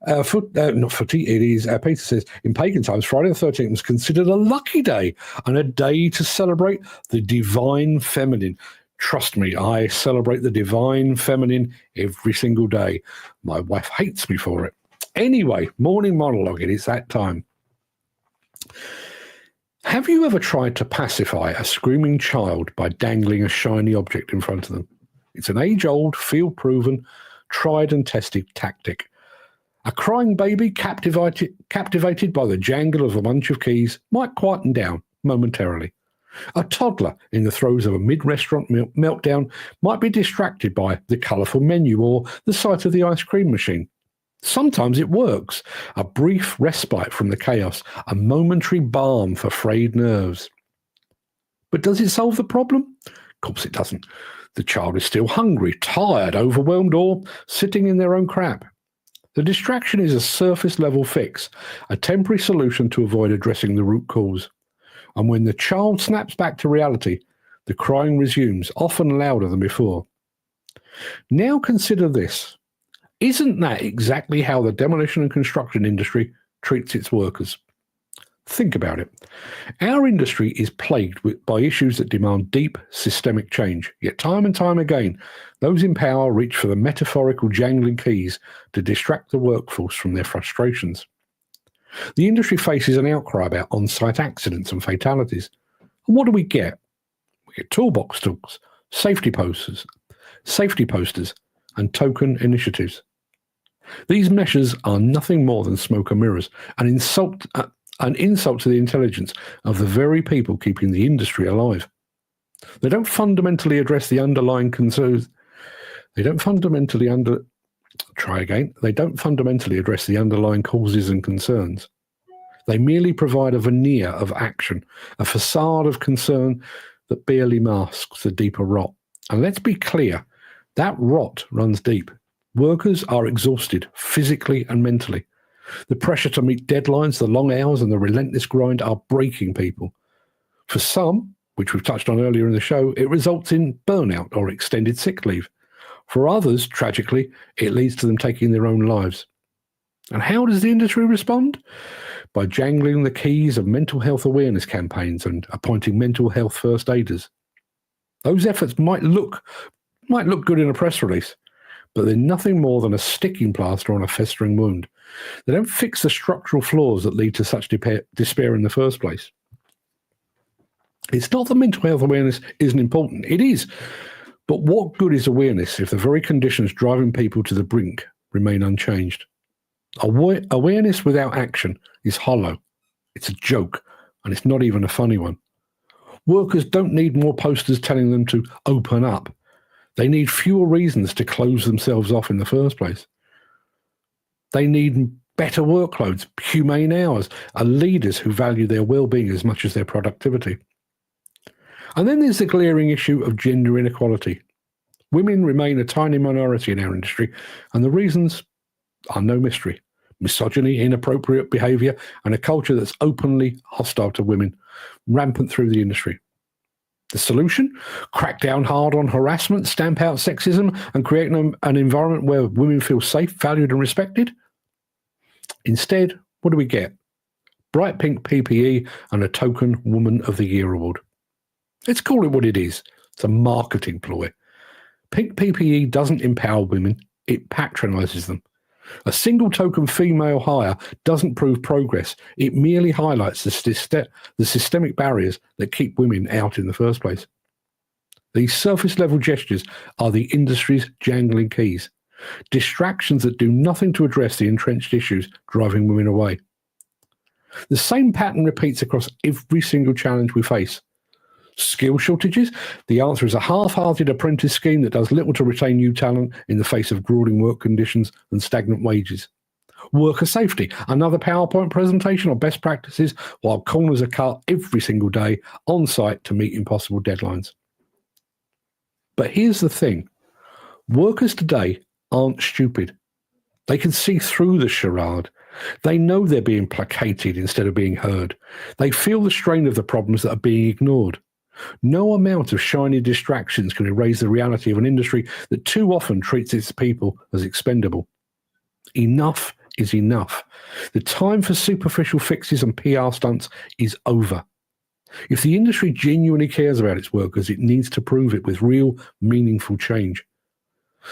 Not footy, it is. Peter says, in pagan times, Friday the 13th was considered a lucky day and a day to celebrate the divine feminine. Trust me, I celebrate the divine feminine every single day. My wife hates me for it. Anyway, morning monologue, it is that time. Have you ever tried to pacify a screaming child by dangling a shiny object in front of them? It's an age-old, field-proven, tried and tested tactic. A crying baby captivated by the jangle of a bunch of keys might quieten down momentarily. A toddler in the throes of a mid-restaurant meltdown might be distracted by the colourful menu or the sight of the ice cream machine. Sometimes it works, a brief respite from the chaos, a momentary balm for frayed nerves. But does it solve the problem? Of course it doesn't. The child is still hungry, tired, overwhelmed, or sitting in their own crap. The distraction is a surface-level fix, a temporary solution to avoid addressing the root cause. And when the child snaps back to reality, the crying resumes, often louder than before. Now consider this. Isn't that exactly how the demolition and construction industry treats its workers? Think about it. Our industry is plagued by issues that demand deep systemic change, yet time and time again, those in power reach for the metaphorical jangling keys to distract the workforce from their frustrations. The industry faces an outcry about on-site accidents and fatalities. And what do we get? We get toolbox talks, safety posters, and token initiatives. These measures are nothing more than smoke and mirrors, an insult to the intelligence of the very people keeping the industry alive. They don't fundamentally address the underlying concerns. They don't fundamentally address the underlying causes and concerns. They merely provide a veneer of action, a facade of concern that barely masks the deeper rot. And let's be clear, that rot runs deep. Workers are exhausted physically and mentally. The pressure to meet deadlines, the long hours, and the relentless grind are breaking people. For some, which we've touched on earlier in the show, it results in burnout or extended sick leave. For others, tragically, it leads to them taking their own lives. And how does the industry respond? By jangling the keys of mental health awareness campaigns and appointing mental health first aiders. Those efforts might look good in a press release, but they're nothing more than a sticking plaster on a festering wound. They don't fix the structural flaws that lead to such despair in the first place. It's not that mental health awareness isn't important. It is. But what good is awareness if the very conditions driving people to the brink remain unchanged? Awareness without action is hollow. It's a joke, and it's not even a funny one. Workers don't need more posters telling them to open up. They need fewer reasons to close themselves off in the first place. They need better workloads, humane hours, and leaders who value their well-being as much as their productivity. And then there's the glaring issue of gender inequality. Women remain a tiny minority in our industry, and the reasons are no mystery. Misogyny, inappropriate behaviour, and a culture that's openly hostile to women, rampant through the industry. The solution? Crack down hard on harassment, stamp out sexism, and create an environment where women feel safe, valued, and respected? Instead, what do we get? Bright pink PPE and a token Woman of the Year award. Let's call it what it is. It's a marketing ploy. Pink PPE doesn't empower women, it patronises them. A single token female hire doesn't prove progress. It merely highlights the systemic barriers that keep women out in the first place. These surface-level gestures are the industry's jangling keys, distractions that do nothing to address the entrenched issues driving women away. The same pattern repeats across every single challenge we face. Skill shortages? The answer is a half-hearted apprentice scheme that does little to retain new talent in the face of grueling work conditions and stagnant wages. Worker safety? Another PowerPoint presentation of best practices while corners are cut every single day on site to meet impossible deadlines. But here's the thing. Workers today aren't stupid. They can see through the charade. They know they're being placated instead of being heard. They feel the strain of the problems that are being ignored. No amount of shiny distractions can erase the reality of an industry that too often treats its people as expendable. Enough is enough. The time for superficial fixes and PR stunts is over. If the industry genuinely cares about its workers, it needs to prove it with real, meaningful change.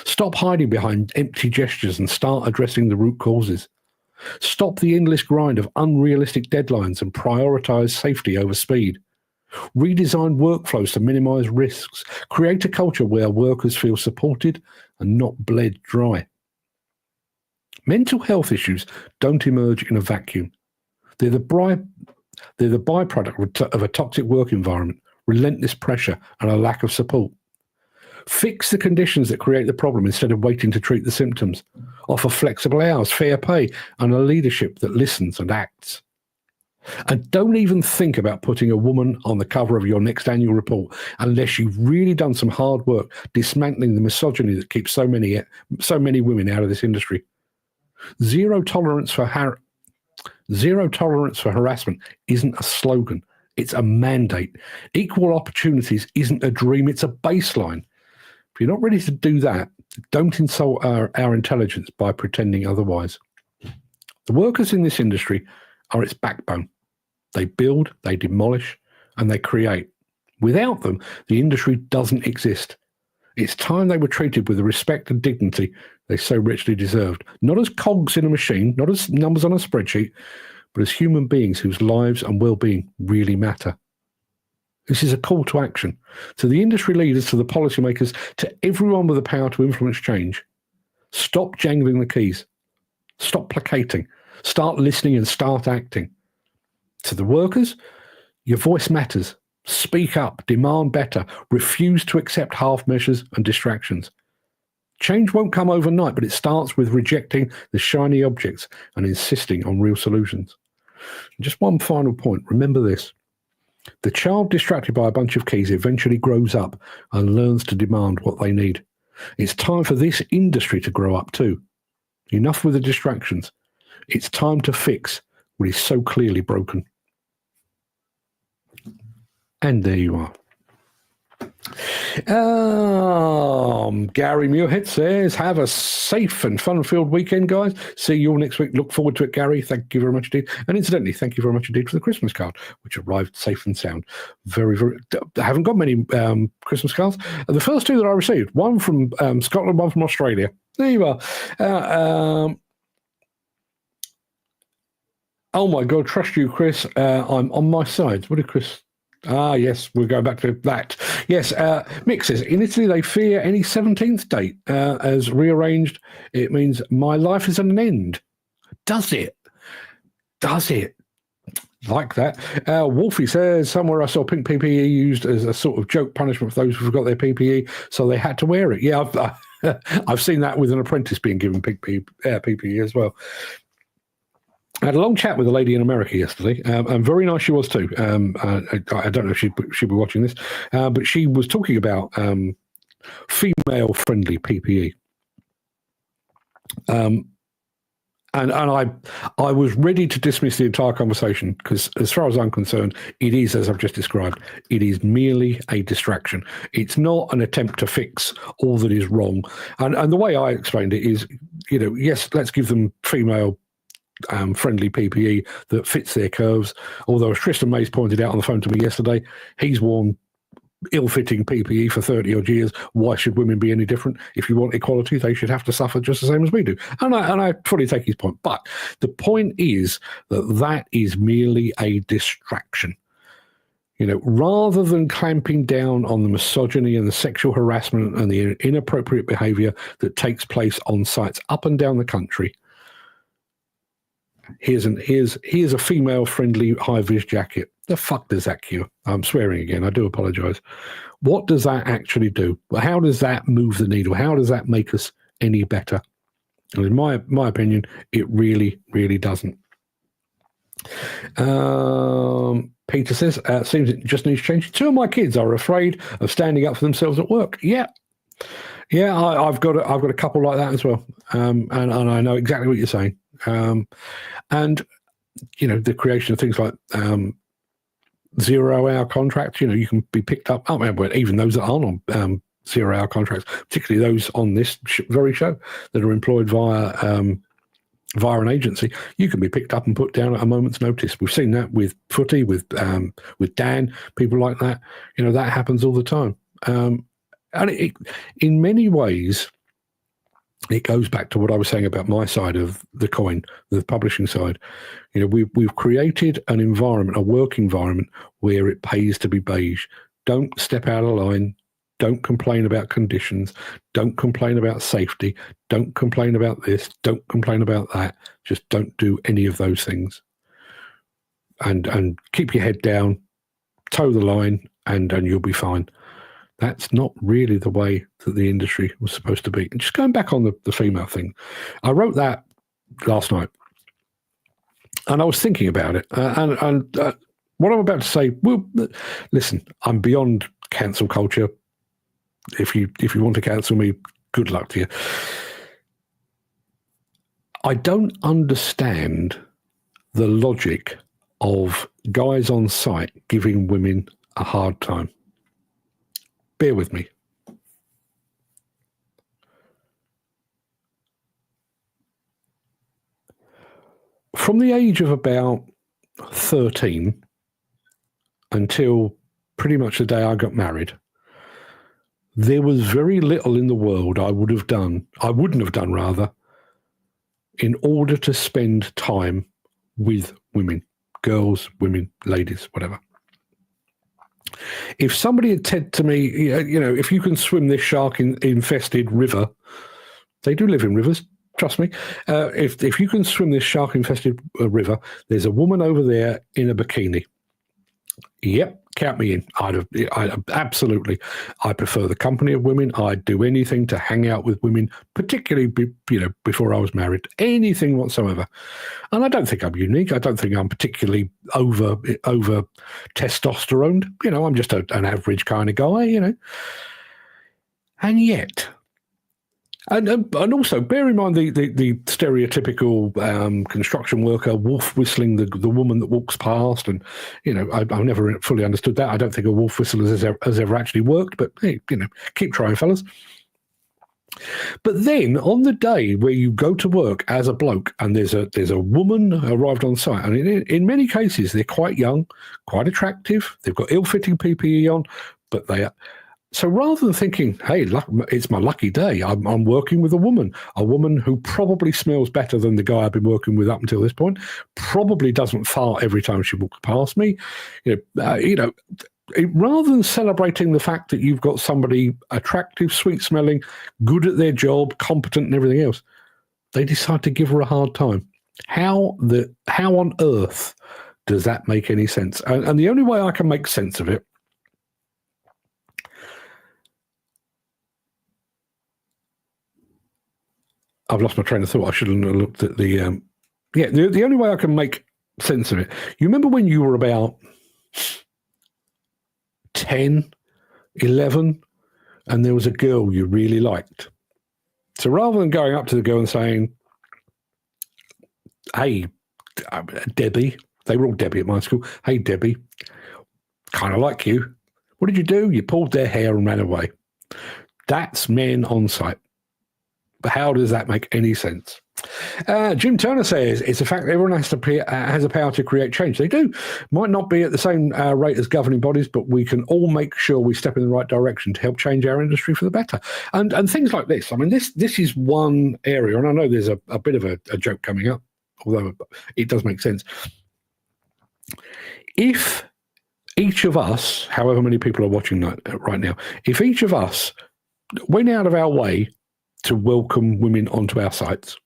Stop hiding behind empty gestures and start addressing the root causes. Stop the endless grind of unrealistic deadlines and prioritise safety over speed. Redesign workflows to minimize risks. Create a culture where workers feel supported and not bled dry. Mental health issues don't emerge in a vacuum. They're the byproduct of a toxic work environment, relentless pressure, and a lack of support. Fix the conditions that create the problem instead of waiting to treat the symptoms. Offer flexible hours, fair pay, and a leadership that listens and acts. And don't even think about putting a woman on the cover of your next annual report unless you've really done some hard work dismantling the misogyny that keeps so many women out of this industry. Zero tolerance for harassment isn't a slogan. It's a mandate. Equal opportunities isn't a dream. It's a baseline. If you're not ready to do that, don't insult our intelligence by pretending otherwise. The workers in this industry are its backbone. They build, they demolish, and they create. Without them, the industry doesn't exist. It's time they were treated with the respect and dignity they so richly deserved. Not as cogs in a machine, not as numbers on a spreadsheet, but as human beings whose lives and well-being really matter. This is a call to action, to the industry leaders, to the policymakers, to everyone with the power to influence change. Stop jangling the keys. Stop placating. Start listening and start acting. To the workers, your voice matters. Speak up, demand better, refuse to accept half measures and distractions. Change won't come overnight, but it starts with rejecting the shiny objects and insisting on real solutions. Just one final point. Remember this. The child distracted by a bunch of keys eventually grows up and learns to demand what they need. It's time for this industry to grow up too. Enough with the distractions. It's time to fix what is so clearly broken. And there you are. Gary Muirhead says, have a safe and fun-filled weekend, guys. See you all next week. Look forward to it, Gary. Thank you very much indeed. And incidentally, thank you very much indeed for the Christmas card, which arrived safe and sound. Very, very... I haven't got many Christmas cards. The first two that I received, one from Scotland, one from Australia. There you are. Oh my God, trust you, Chris. I'm on my side. What did Chris? Ah, yes, we're going back to that. Yes, Mick says, in Italy they fear any 17th date as rearranged. It means my life is at an end. Does it? Does it? Like that. Wolfie says, somewhere I saw pink PPE used as a sort of joke punishment for those who forgot their PPE, so they had to wear it. Yeah, I've seen that with an apprentice being given pink PPE as well. I had a long chat with a lady in America yesterday, and very nice she was too. I don't know if she'd be watching this, but she was talking about female-friendly PPE. And I was ready to dismiss the entire conversation because, as far as I'm concerned, it is, as I've just described, it is merely a distraction. It's not an attempt to fix all that is wrong. And the way I explained it is, yes, let's give them female friendly PPE that fits their curves. Although, as Tristan Mays pointed out on the phone to me yesterday, he's worn ill-fitting PPE for 30 odd years. Why should women be any different? If you want equality, they should have to suffer just the same as we do. And I fully take his point. But the point is that is merely a distraction. Rather than clamping down on the misogyny and the sexual harassment and the inappropriate behaviour that takes place on sites up and down the country, here's a female-friendly high-vis jacket. The fuck does that cure? I'm swearing again. I do apologise. What does that actually do? How does that move the needle? How does that make us any better? And in my opinion, it really, really doesn't. Peter says, seems it just needs changing. 2 of my kids are afraid of standing up for themselves at work. Yeah, I've got a couple like that as well. And I know exactly what you're saying. And the creation of things like 0-hour contracts, you can be picked up. Oh, well, even those that aren't on 0-hour contracts, particularly those on this very show that are employed via an agency, you can be picked up and put down at a moment's notice. We've seen that with Footy, with Dan, people like that. That happens all the time. And in many ways, it goes back to what I was saying about my side of the coin, the publishing side. We've created an environment, a work environment, where it pays to be beige. Don't step out of line. Don't complain about conditions. Don't complain about safety. Don't complain about this. Don't complain about that. Just don't do any of those things. And keep your head down, toe the line, and you'll be fine. That's not really the way that the industry was supposed to be. And just going back on the female thing, I wrote that last night, and I was thinking about it. And what I'm about to say, well, listen, I'm beyond cancel culture. If you want to cancel me, good luck to you. I don't understand the logic of guys on site giving women a hard time. Bear with me. From the age of about 13 until pretty much the day I got married, there was very little in the world I wouldn't have done, in order to spend time with women, girls, women, ladies, whatever. If somebody had said to me, if you can swim this shark-infested river, they do live in rivers, trust me. If you can swim this shark-infested river, there's a woman over there in a bikini. Yep, count me in. I'd absolutely. I prefer the company of women. I'd do anything to hang out with women, particularly before I was married. Anything whatsoever. And I don't think I'm unique. I don't think I'm particularly over testosterone. I'm just an average kind of guy. And yet. And also bear in mind the stereotypical construction worker wolf whistling the woman that walks past, and I've never fully understood that. I don't think a wolf whistle has ever actually worked, but hey, keep trying, fellas. But then on the day where you go to work as a bloke and there's a woman arrived on site, and in many cases they're quite young, quite attractive, they've got ill-fitting PPE on, but So rather than thinking, hey, it's my lucky day, I'm working with a woman who probably smells better than the guy I've been working with up until this point, probably doesn't fart every time she walks past me. Rather than celebrating the fact that you've got somebody attractive, sweet-smelling, good at their job, competent and everything else, they decide to give her a hard time. How on earth does that make any sense? And the only way I can make sense of it, I've lost my train of thought. I shouldn't have looked at the... the only way I can make sense of it, you remember when you were about 10, 11, and there was a girl you really liked. So rather than going up to the girl and saying, hey, Debbie, they were all Debbie at my school, hey, Debbie, kind of like you. What did you do? You pulled their hair and ran away. That's men on site. But how does that make any sense? Jim Turner says it's a fact that everyone has a power to create change. They do. Might not be at the same rate as governing bodies, but we can all make sure we step in the right direction to help change our industry for the better. And things like this. I mean, this is one area, and I know there's a bit of a joke coming up, although it does make sense. If each of us, however many people are watching right now, if each of us went out of our way to welcome women onto our sites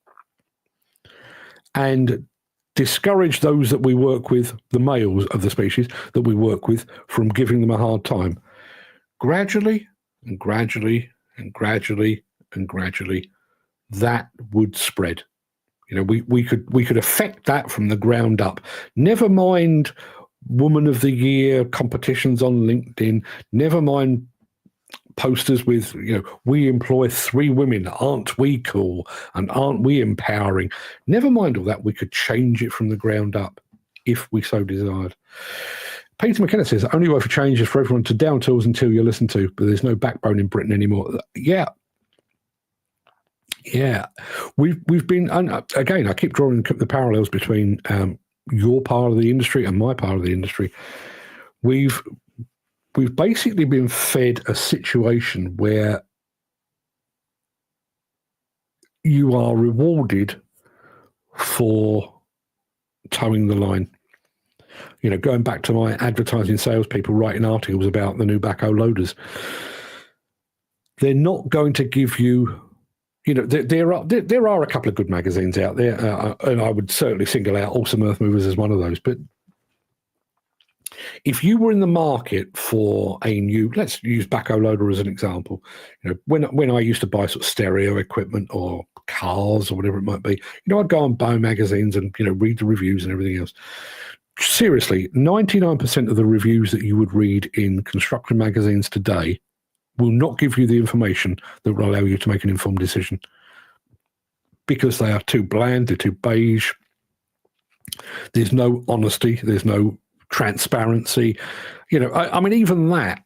and discourage those that we work with, the males of the species that we work with, from giving them a hard time, gradually and gradually and gradually and gradually, that would spread. We could affect that from the ground up. Never mind Woman of the Year competitions on LinkedIn. Never mind posters with, we employ 3 women. Aren't we cool? And aren't we empowering? Never mind all that. We could change it from the ground up if we so desired. Peter McKenna says, the only way for change is for everyone to down tools until you're listened to, but there's no backbone in Britain anymore. Yeah. We've been, and again, I keep drawing the parallels between your part of the industry and my part of the industry. We've basically been fed a situation where you are rewarded for towing the line. Going back to my advertising salespeople writing articles about the new backhoe loaders, they're not going to give you, there are a couple of good magazines out there, and I would certainly single out Awesome Earth Movers as one of those, but if you were in the market for a new, let's use backhoe loader as an example, when I used to buy sort of stereo equipment or cars or whatever it might be, I'd go on Bow magazines and, read the reviews and everything else. Seriously, 99% of the reviews that you would read in construction magazines today will not give you the information that will allow you to make an informed decision, because they are too bland, they're too beige. There's no honesty, there's no transparency. I mean, even that,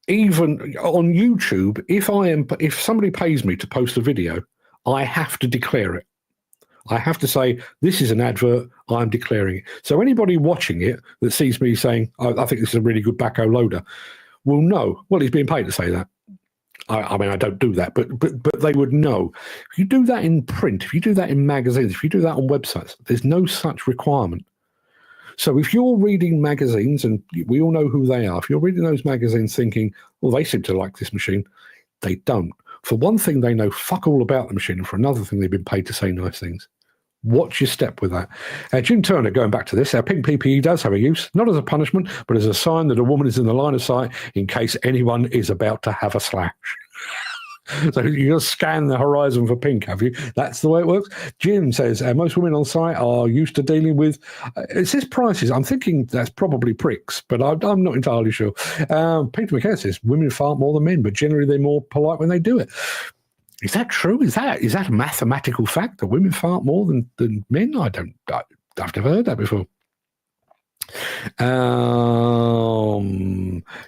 even on YouTube, if somebody pays me to post a video, I have to declare it. I have to say, this is an advert, I'm declaring it. So anybody watching it that sees me saying, I think this is a really good backhoe loader, will know, well, he's being paid to say that. I mean, I don't do that, but they would know. If you do that in print, if you do that in magazines, if you do that on websites, there's no such requirement. So if you're reading magazines, and we all know who they are, if you're reading those magazines thinking, well, they seem to like this machine, they don't. For one thing, they know fuck all about the machine, and for another thing, they've been paid to say nice things. Watch your step with that. Jim Turner, going back to this, our pink PPE does have a use, not as a punishment, but as a sign that a woman is in the line of sight in case anyone is about to have a slash. So you just scan the horizon for pink, have you? That's the way it works. Jim says, most women on site are used to dealing with, it says prices. I'm thinking that's probably pricks, but I'm not entirely sure. Peter McKenna says, women fart more than men, but generally they're more polite when they do it. Is that true? Is that a mathematical fact that women fart more than men? I've never heard that before.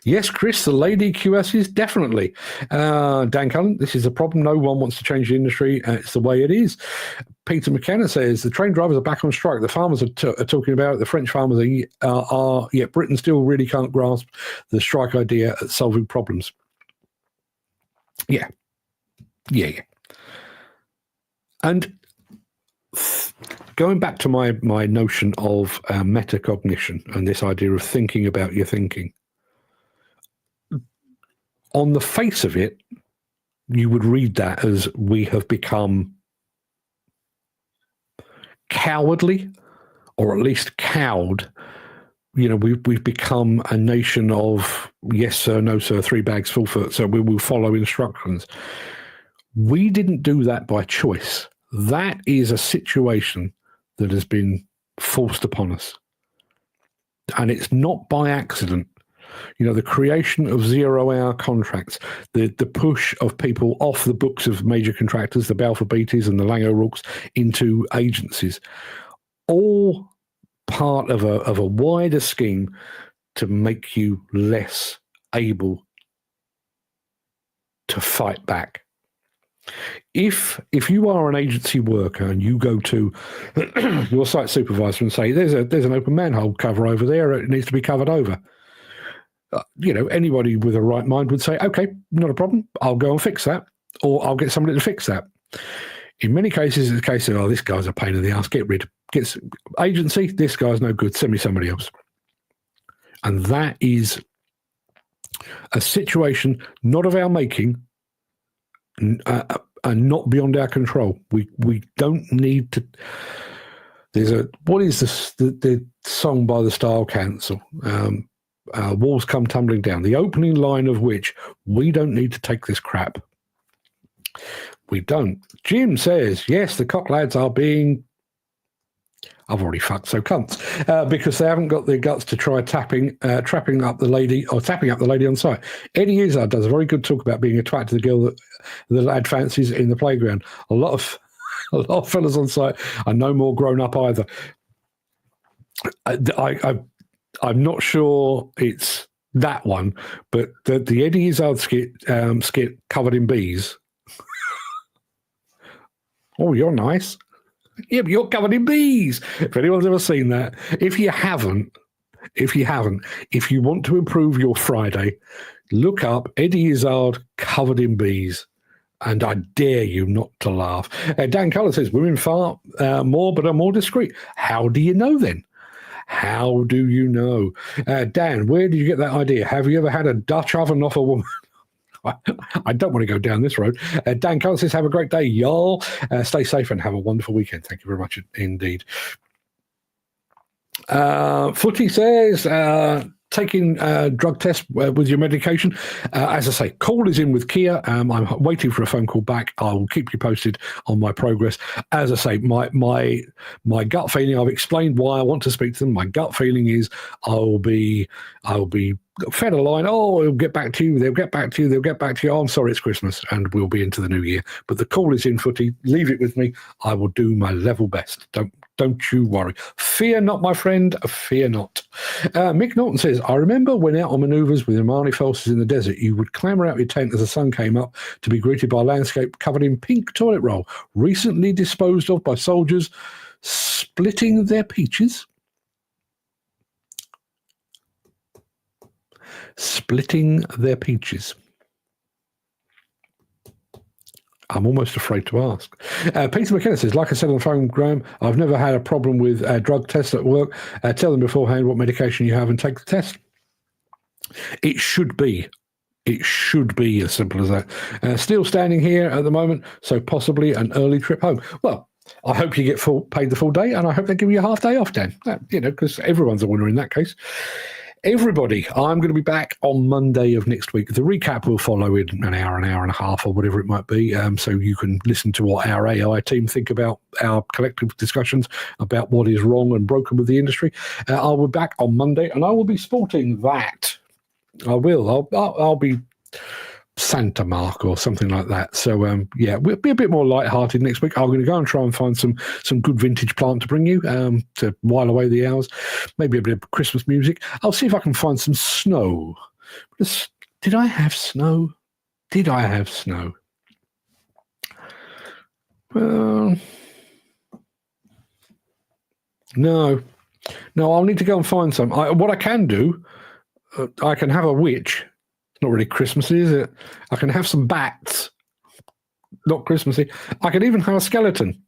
Yes, Chris, the lady QSs, definitely. Dan Cullen, this is a problem. No one wants to change the industry. It's the way it is. Peter McKenna says, the train drivers are back on strike. The farmers are talking about it. The French farmers are, yet Britain still really can't grasp the strike idea at solving problems. Yeah. And going back to my notion of metacognition and this idea of thinking about your thinking, on the face of it, you would read that as we have become cowardly, or at least cowed. We've become a nation of yes sir, no sir, 3 bags full foot, so we will follow instructions. We didn't do that by choice. That is a situation that has been forced upon us. And it's not by accident. The creation of 0-hour contracts, the push of people off the books of major contractors, the Balfour Beatties and the Lang O'Rourke's, into agencies, all part of a wider scheme to make you less able to fight back. If you are an agency worker and you go to your site supervisor and say, there's an open manhole cover over there, it needs to be covered over. Anybody with a right mind would say, okay, not a problem, I'll go and fix that, or I'll get somebody to fix that. In many cases, it's a case of, this guy's a pain in the ass, get rid. Gets agency, this guy's no good, send me somebody else. And that is a situation not of our making, and not beyond our control. We don't need to. What is the song by the Style Council? Walls Come Tumbling Down. The opening line of which, we don't need to take this crap. We don't. Jim says, yes, the cock lads are being. I've already fucked, so cunts, because they haven't got the guts to try trapping up the lady on site. Eddie Izzard does a very good talk about being attracted to the girl that the lad fancies in the playground. A lot of fellas on site are no more grown up either. I'm not sure it's that one, but the Eddie Izzard skit covered in bees. Oh, you're nice. Yeah, but you're covered in bees. If anyone's ever seen that, if you want to improve your Friday, look up Eddie Izzard covered in bees, and I dare you not to laugh. Dan Cullen says, women fart more but are more discreet. How do you know then? How do you know? Dan, where did you get that idea? Have you ever had a Dutch oven off a woman? I don't want to go down this road. Dan Cullen says, have a great day, y'all. Stay safe and have a wonderful weekend. Thank you very much indeed. Footy says, taking drug tests with your medication. As I say, call is in with Kia. I'm waiting for a phone call back. I will keep you posted on my progress. As I say, my gut feeling, I've explained why I want to speak to them. My gut feeling is I'll be fed a line. Oh, they'll get back to you. They'll get back to you. They'll get back to you. Oh, I'm sorry, it's Christmas and we'll be into the new year. But the call is in, Footy. Leave it with me. I will do my level best. Don't you worry. Fear not, my friend. Fear not. Mick Norton says, I remember when out on manoeuvres with Omani forces in the desert, you would clamber out your tent as the sun came up to be greeted by a landscape covered in pink toilet roll, recently disposed of by soldiers splitting their peaches. Splitting their peaches. I'm almost afraid to ask. Peter McKenna says, like I said on the phone, Graham, I've never had a problem with drug tests at work. Tell them beforehand what medication you have and take the test. It should be as simple as that. Still standing here at the moment, so possibly an early trip home. Well, I hope you get paid the full day, and I hope they give you a half day off, Dan. Because everyone's a winner in that case. Everybody, I'm going to be back on Monday of next week. The recap will follow in an hour and a half, or whatever it might be, so you can listen to what our AI team think about our collective discussions about what is wrong and broken with the industry. I'll be back on Monday, and I will be sporting that. I will. I'll be Santa Mark or something like that. So, we'll be a bit more lighthearted next week. I'm going to go and try and find some good vintage plant to bring you to while away the hours. Maybe a bit of Christmas music. I'll see if I can find some snow. Did I have snow? Well, no, I'll need to go and find some. What I can do, I can have a witch Not really Christmassy, is it? I can have some bats. Not Christmassy. I can even have a skeleton.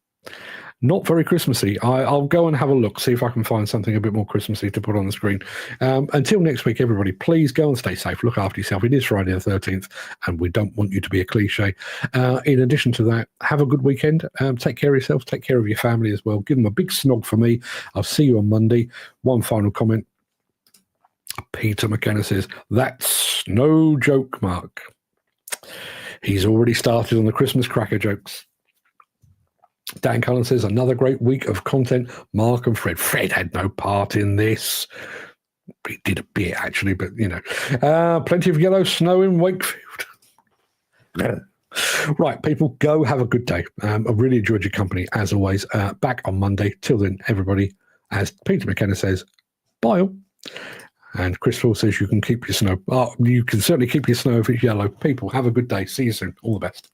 Not very Christmassy. I'll go and have a look, see if I can find something a bit more Christmassy to put on the screen. Until next week, everybody, please go and stay safe. Look after yourself. It is Friday the 13th, and we don't want you to be a cliche. In addition to that, have a good weekend. Take care of yourselves. Take care of your family as well. Give them a big snog for me. I'll see you on Monday. One final comment. Peter McKenna says, that's no joke, Mark. He's already started on the Christmas cracker jokes. Dan Cullen says, another great week of content. Mark and Fred. Fred had no part in this. He did a bit, actually, but, you know. Plenty of yellow snow in Wakefield. Right, people, go have a good day. I really enjoyed your company, as always. Back on Monday. Till then, everybody, as Peter McKenna says, bye all. And Chris Paul says you can keep your snow. You can certainly keep your snow if it's yellow. People, have a good day. See you soon. All the best.